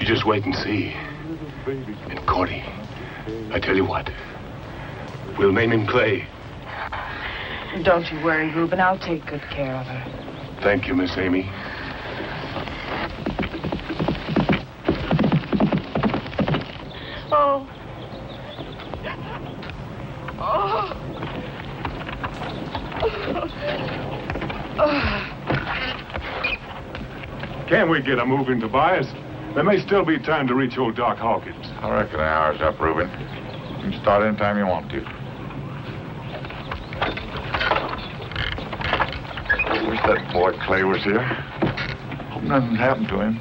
You just wait and see. And Cordy, I tell you what, we'll name him Clay. Don't you worry, Reuben. I'll take good care of her. Thank you, Miss Amy. Oh. Oh. Can we get a move in, Tobias? There may still be time to reach old Doc Hawkins. I reckon the hour's up, Reuben. You can start anytime you want to. Wish that boy Clay was here. Hope nothing happened to him.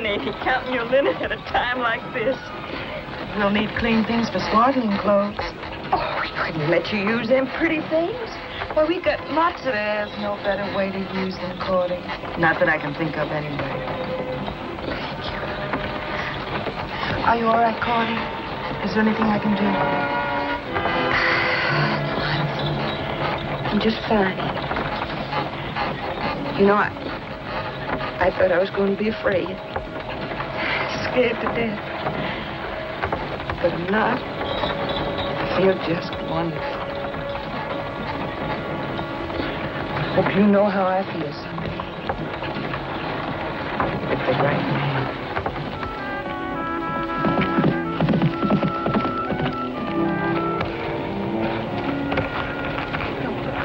Amy, counting your linen at a time like this. We'll need clean things for swaddling clothes. Oh, we couldn't let you use them pretty things. Well, we've got lots of... There's no better way to use them, Cordy. Not that I can think of anyway. Thank you. Are you all right, Cordy? Is there anything I can do? I'm just fine. You know, I thought I was going to be afraid. Scared to death. But I'm not. I feel just wonderful. I hope you know how I feel someday. With the right man.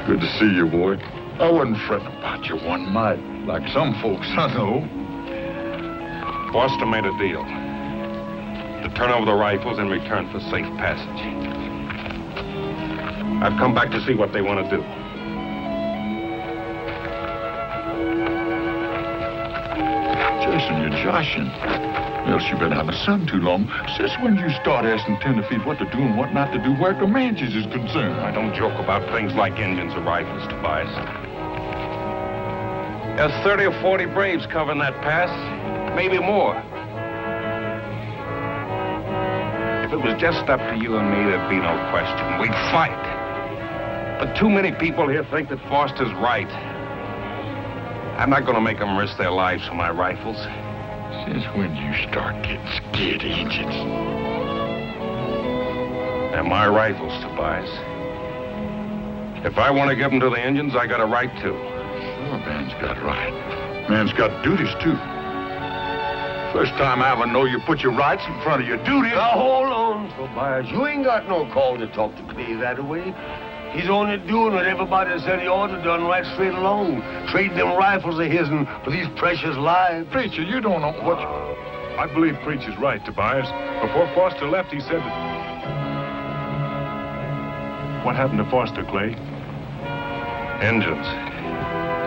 Good to see you, boy. I wasn't fretting about you one mite, like some folks I know. Foster made a deal to turn over the rifles in return for safe passage. I've come back to see what they want to do. Jason, you're joshing. Else you've been out in the sun too long. Since when you start asking tenderfeet what to do and what not to do where Comanches is concerned? I don't joke about things like Indians or rifles, Tobias. There's 30 or 40 braves covering that pass. maybe more. If it was just up to you and me, there'd be no question. We'd fight. But too many people here think that Foster's right. I'm not going to make them risk their lives for my rifles. Since when you start getting scared of Indians? They're my rifles, Tobias. If I want to give them to the Indians, I got a right to. Sure, man's got right. Man's got duties, too. First time I ever know you put your rights in front of your duties. Now, hold on, Tobias. You ain't got no call to talk to Clay that way. He's only doing what everybody said he ought to done right straight along. Trading them rifles of his for these precious lives. Preacher, you don't know what... I believe Preacher's right, Tobias. Before Foster left, he said that... What happened to Foster, Clay? Indians.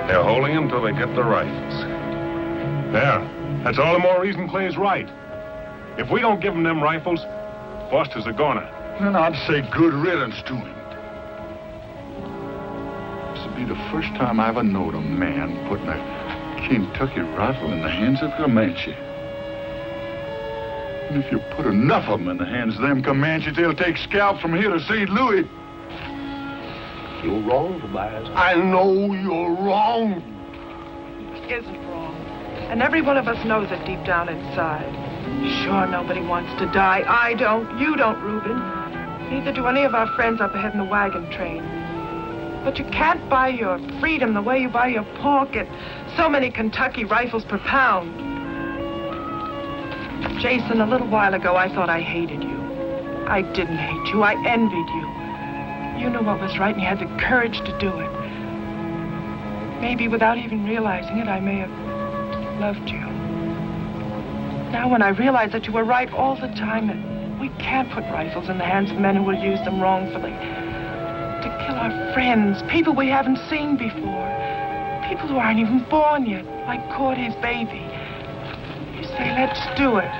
They're holding him till they get the rifles. There. That's all the more reason Clay's right. If we don't give him them rifles, Foster's a goner. Then I'd say good riddance to him. This'll be the first time I ever knowed a man putting a Kentucky rifle in the hands of Comanche. And if you put enough of them in the hands of them Comanches, they'll take scalps from here to St. Louis. You're wrong, Tobias. I know you're wrong. Isn't wrong. And every one of us knows it deep down inside. Sure, nobody wants to die. I don't. You don't, Reuben. Neither do any of our friends up ahead in the wagon train. But you can't buy your freedom the way you buy your pork at so many Kentucky rifles per pound. Jason, a little while ago, I thought I hated you. I didn't hate you. I envied you. You knew what was right, and you had the courage to do it. Maybe without even realizing it, I may have loved you. Now, when I realize that you were right all the time, that we can't put rifles in the hands of men who will use them wrongfully. To kill our friends, people we haven't seen before, people who aren't even born yet, like Cordy's baby. You say, let's do it.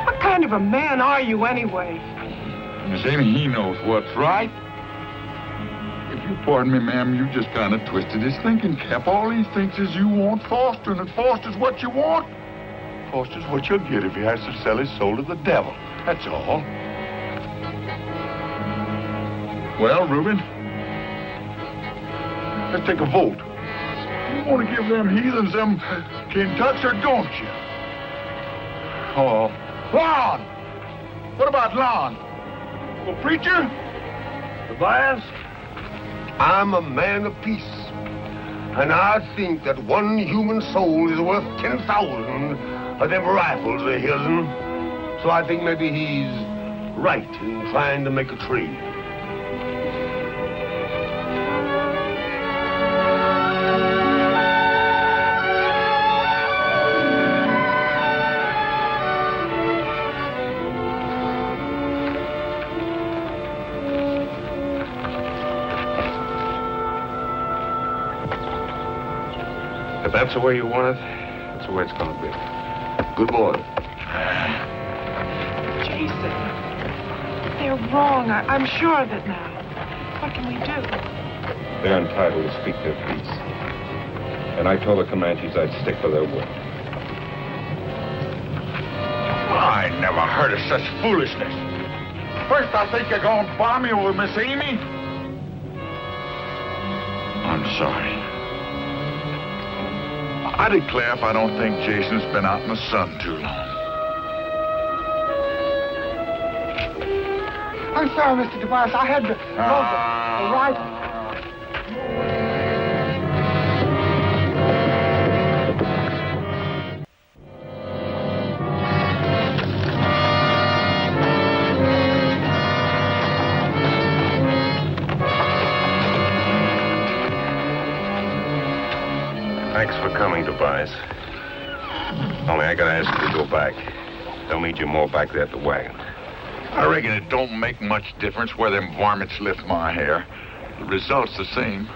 What kind of a man are you, anyway? Miss Amy, he knows what's right. If you pardon me, ma'am, you just kind of twisted his thinking cap. All he thinks is you want Foster, and that Foster's what you want. Foster's what you'll get if he has to sell his soul to the devil. That's all. Well, Reuben, let's take a vote. You want to give them heathens them Kentucks, or don't you? Oh, Lon! What about Lon? Well, preacher? Tobias, I'm a man of peace. And I think that one human soul is worth 10,000 of them rifles of his. So I think maybe he's right in trying to make a trade. If that's the way you want it, that's the way it's going to be. Good boy. Jason, they're wrong. I'm sure of it now. What can we do? They're entitled to speak their piece. And I told the Comanches I'd stick by their word. I never heard of such foolishness. First, I think you're going to bomb me with Miss Amy. I'm sorry. I declare if I don't think Jason's been out in the sun too long. I'm sorry, Mr. Tobias. I had to hold the rifle. Thanks for coming, Tobias. Only I gotta ask you to go back. They'll need you more back there at the wagon. I reckon it don't make much difference where them varmints lift my hair. The result's the same.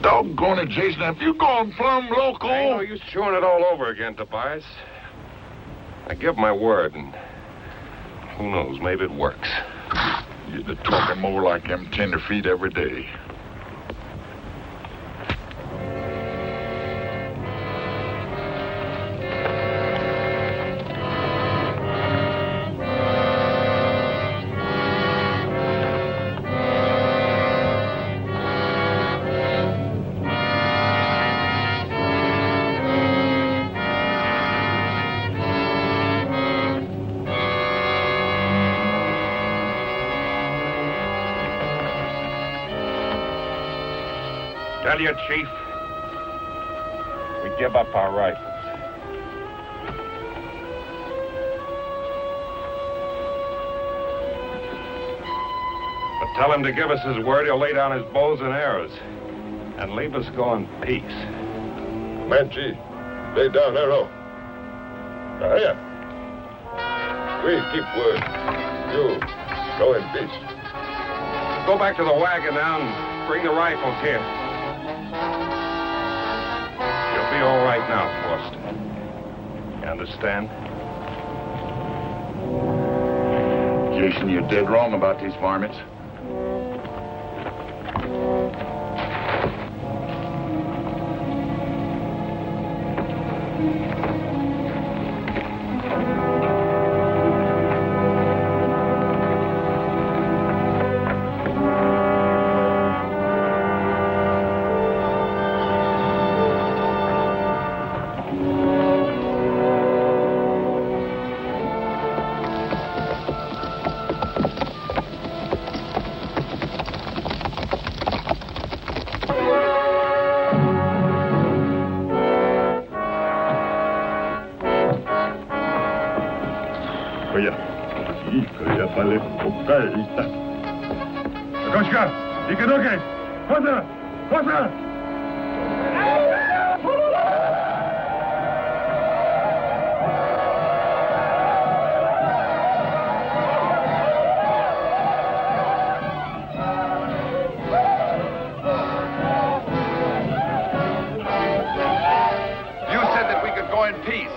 Doggone it, Jason, have you gone plumb loco? Ain't no use chewing it all over again, Tobias. I give my word, and who knows, maybe it works. You're talking more like them tenderfeet every day. tell you, Chief, we give up our rifles. But tell him to give us his word he'll lay down his bows and arrows and leave us go in peace. Comanche, lay down arrow. Hurry up. We keep word. You go in peace. Go back to the wagon now and bring the rifles here. You'll be all right now, Foster. You understand? Jason, you're dead wrong about these varmints. Kośka, ikę nogę! Chodzę! Chodzę! You said that we could go in peace.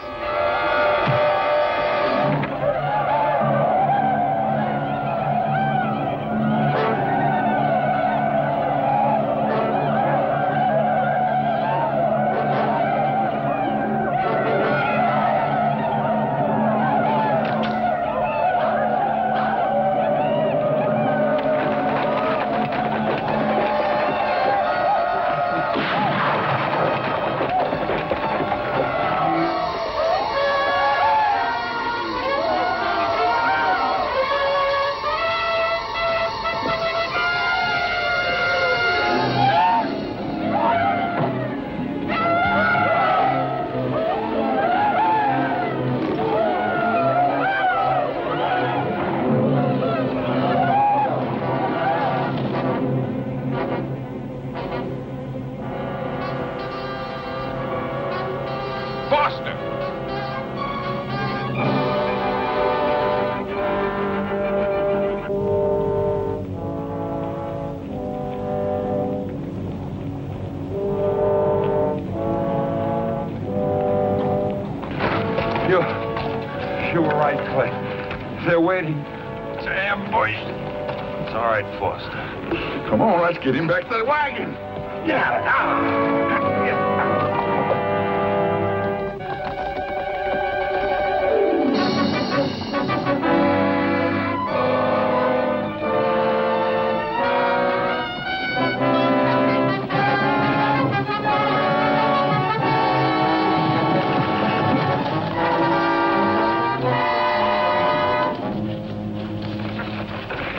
You were right, Clay. They're waiting. It's an ambush. It's all right, Foster. Come on, let's get him back to the wagon. Yeah.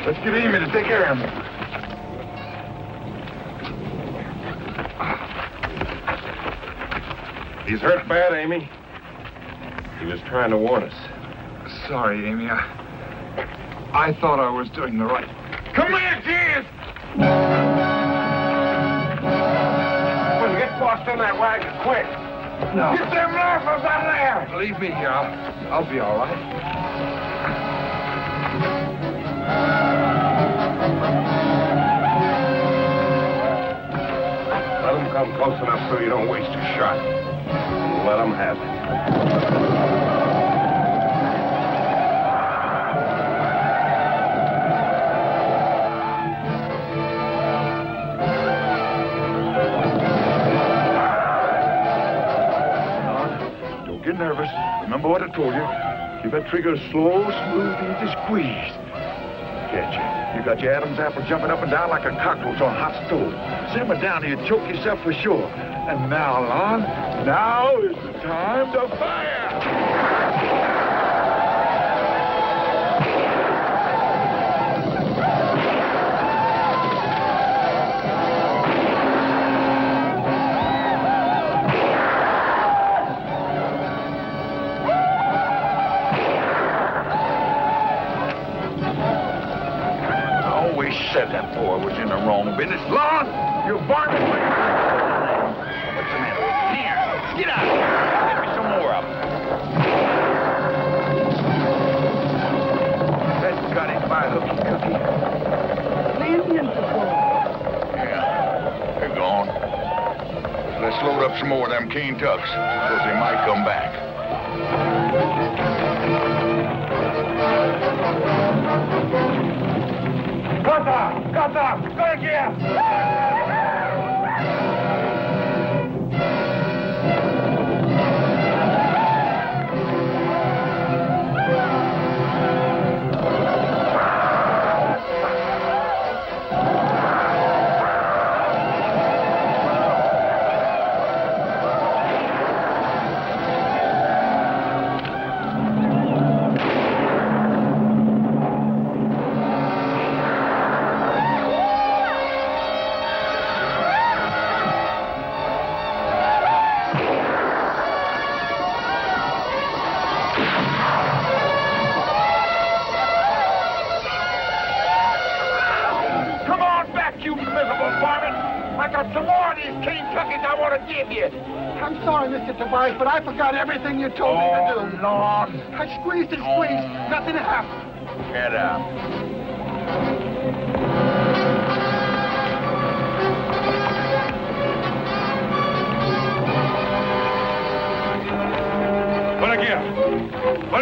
Let's get Amy to take care of him. He's hurt bad, Amy. He was trying to warn us. Sorry, Amy. I thought I was doing the right. Come here, Jeez! Well, get Foster in that wagon, quick. No. Get them rifles out of there! Leave me here. I'll be all right. Let him come close enough so you don't waste a shot. Let him have it. Don't get nervous. Remember what I told you. Keep that trigger slow, smooth, easy squeeze. Can't you? You got your Adam's apple jumping up and down like a cockroach on a hot stove. Simmer down or you choke yourself for sure. And now, Lon, now is the time to fire! finished, Lon? You varmint! What's the matter? Here, get out of here. Get me some more of them. That's got it by hooky cookie. The Indians are gone. Yeah, they're gone. Let's load up some more of them cane tucks, because they might come back. Kata! Go here! I'm sorry, Mr. Tobias, but I forgot everything you told me to do. Lord. I squeezed and squeezed. Nothing happened. Get up. Por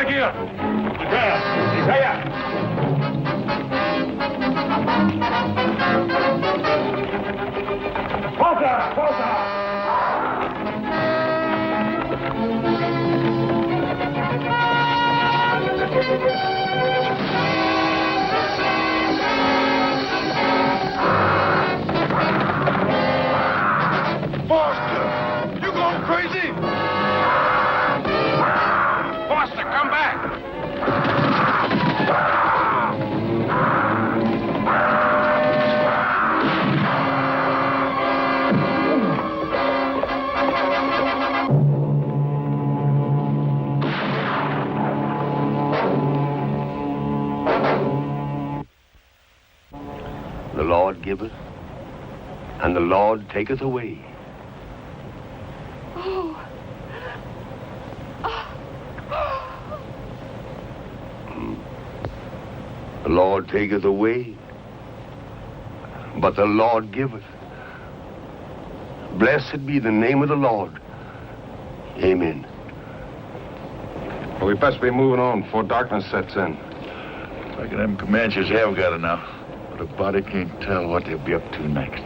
aquí. Allá. Pausa. Foster, you going crazy? Foster, come back. The Lord giveth, and the Lord taketh away. The Lord taketh away, but the Lord giveth. Blessed be the name of the Lord. Amen. Well, we best be moving on before darkness sets in. Reckon them Comanches have got enough, but a body can't tell what they'll be up to next.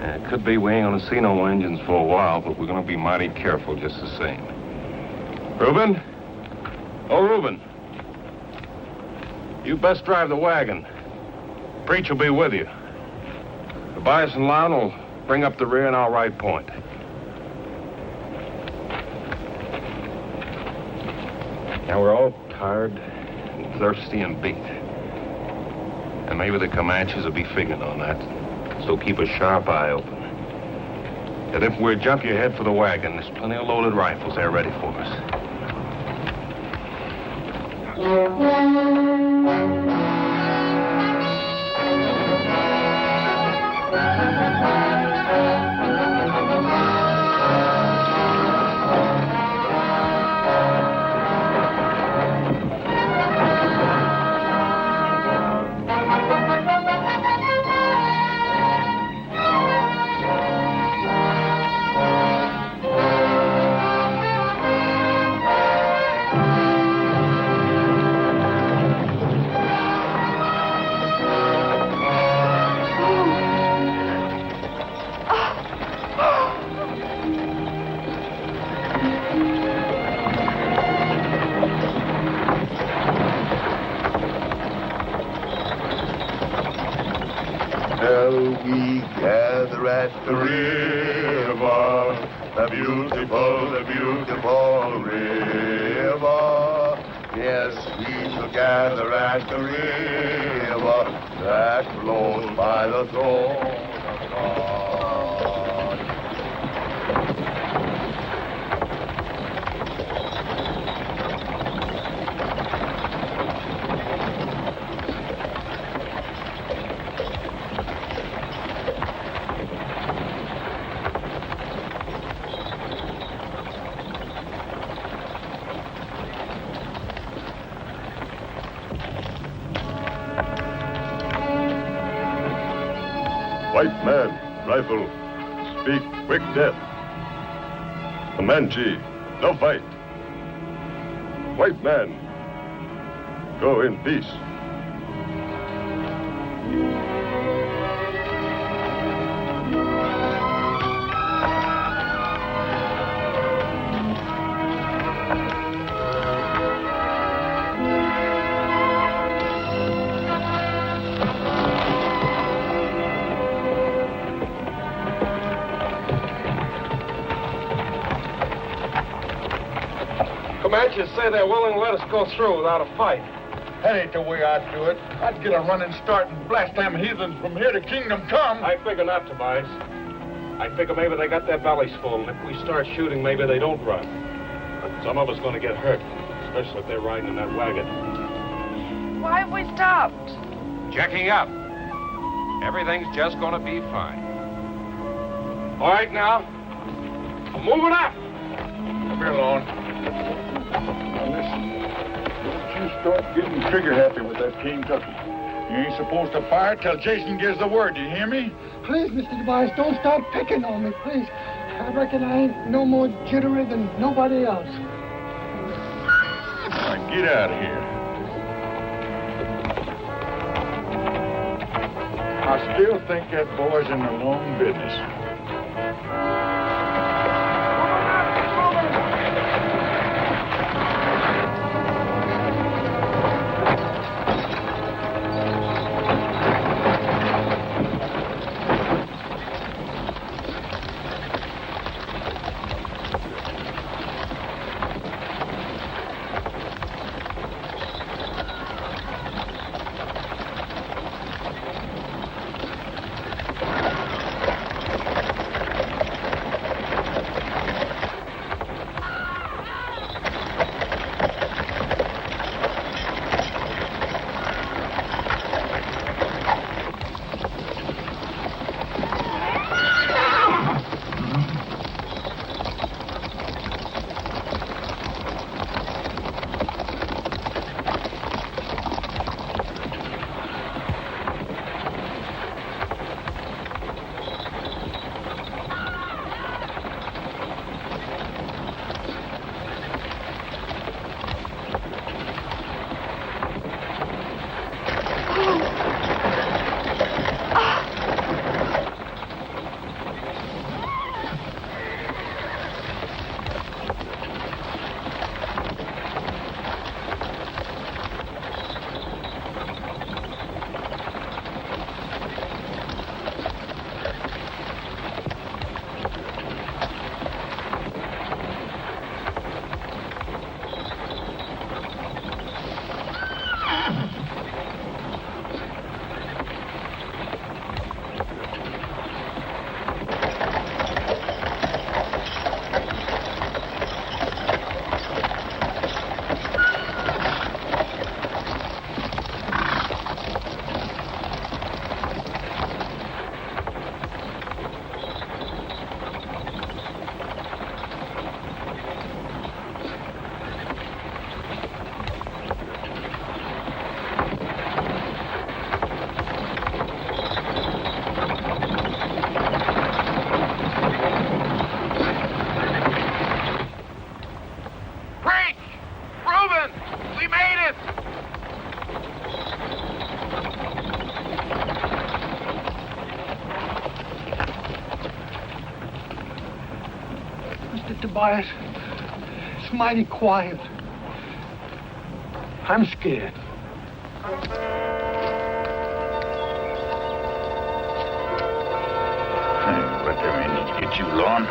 It could be we ain't gonna see no engines for a while, but we're gonna be mighty careful just the same. Reuben? Oh, Reuben. You best drive the wagon. Preach will be with you. Tobias and Lon will bring up the rear and I'll ride point. Now we're all tired and thirsty and beat. And maybe the Comanches will be figuring on that. So keep a sharp eye open. And if we're jump you head for the wagon, there's plenty of loaded rifles there ready for us. We gather at the river, the beautiful river. Yes, we shall gather at the river that flows by the throne of God. Man, rifle, speak, quick death. Comanche, no fight. White man, go in peace. Comanches say they're willing to let us go through without a fight. That ain't the way I'd do it. I'd get a running start and blast them heathens from here to Kingdom Come. I figure not, Tobias. I figure maybe they got their bellies full, and if we start shooting, maybe they don't run. But some of us going to get hurt, especially if they're riding in that wagon. Why have we stopped? Checking up. Everything's just going to be fine. All right, now. I'm moving up. Come here, Lon. Now listen, don't you start getting trigger happy with that Kentucky. You ain't supposed to fire till Jason gives the word. Do you hear me? Please, Mr. Tobias, don't start picking on me, please. I reckon I ain't no more jittery than nobody else. Now get out of here. I still think that boy's in the wrong business. Tobias, it's mighty quiet. I'm scared. But they may need to get you, Lon.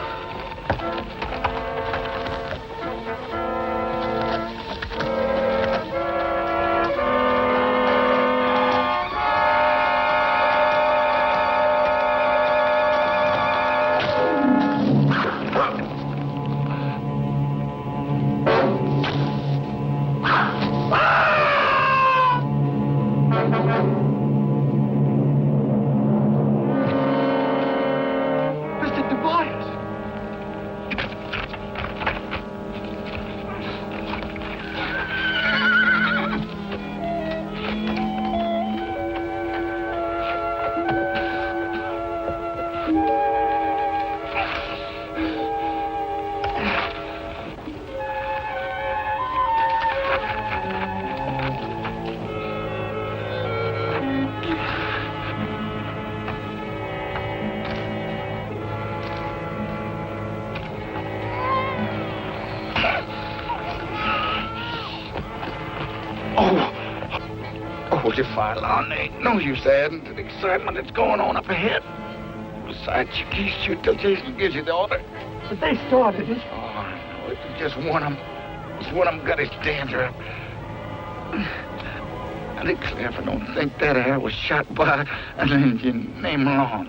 45 long. There ain't no use adding to the excitement that's going on up ahead. Besides, you can't shoot till Jason gives you the order. But they started it. Oh, no, it's just one of them. It's one of them got his dander up. I declare if I don't think that air was shot by an Indian named Long.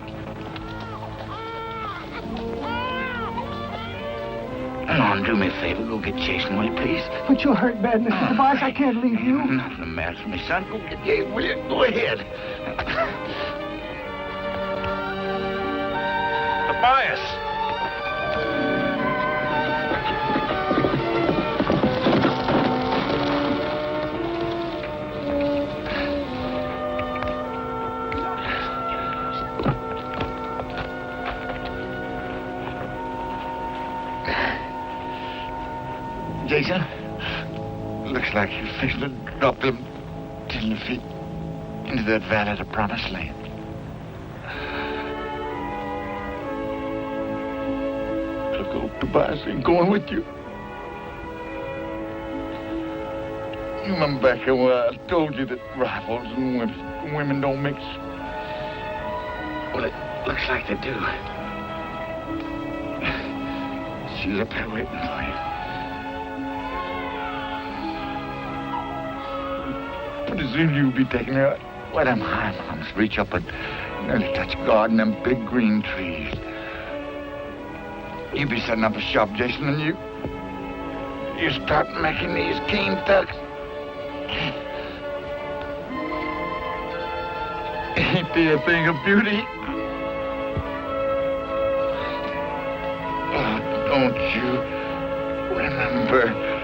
Lon, do me a favor. Go get Jason, will you, please? But you're hurt bad, Mr. Tobias. I can't leave you. Nothing the matter with me, son. Go get Jason, will you? Go ahead. Tobias! Jason, looks like you're fixing to drop them 10 feet into that valley of the Promised Land. Look, old Tobias ain't going with you. You remember back here where I told you that rifles and women don't mix? Well, it looks like they do. She's up there waiting for you. Pretty soon you'll be taking her where them high mountains reach up and nearly touch God and them big green trees. You be setting up a shop, Jason, and you start making these cane tucks. Ain't they a thing of beauty? Oh, don't you remember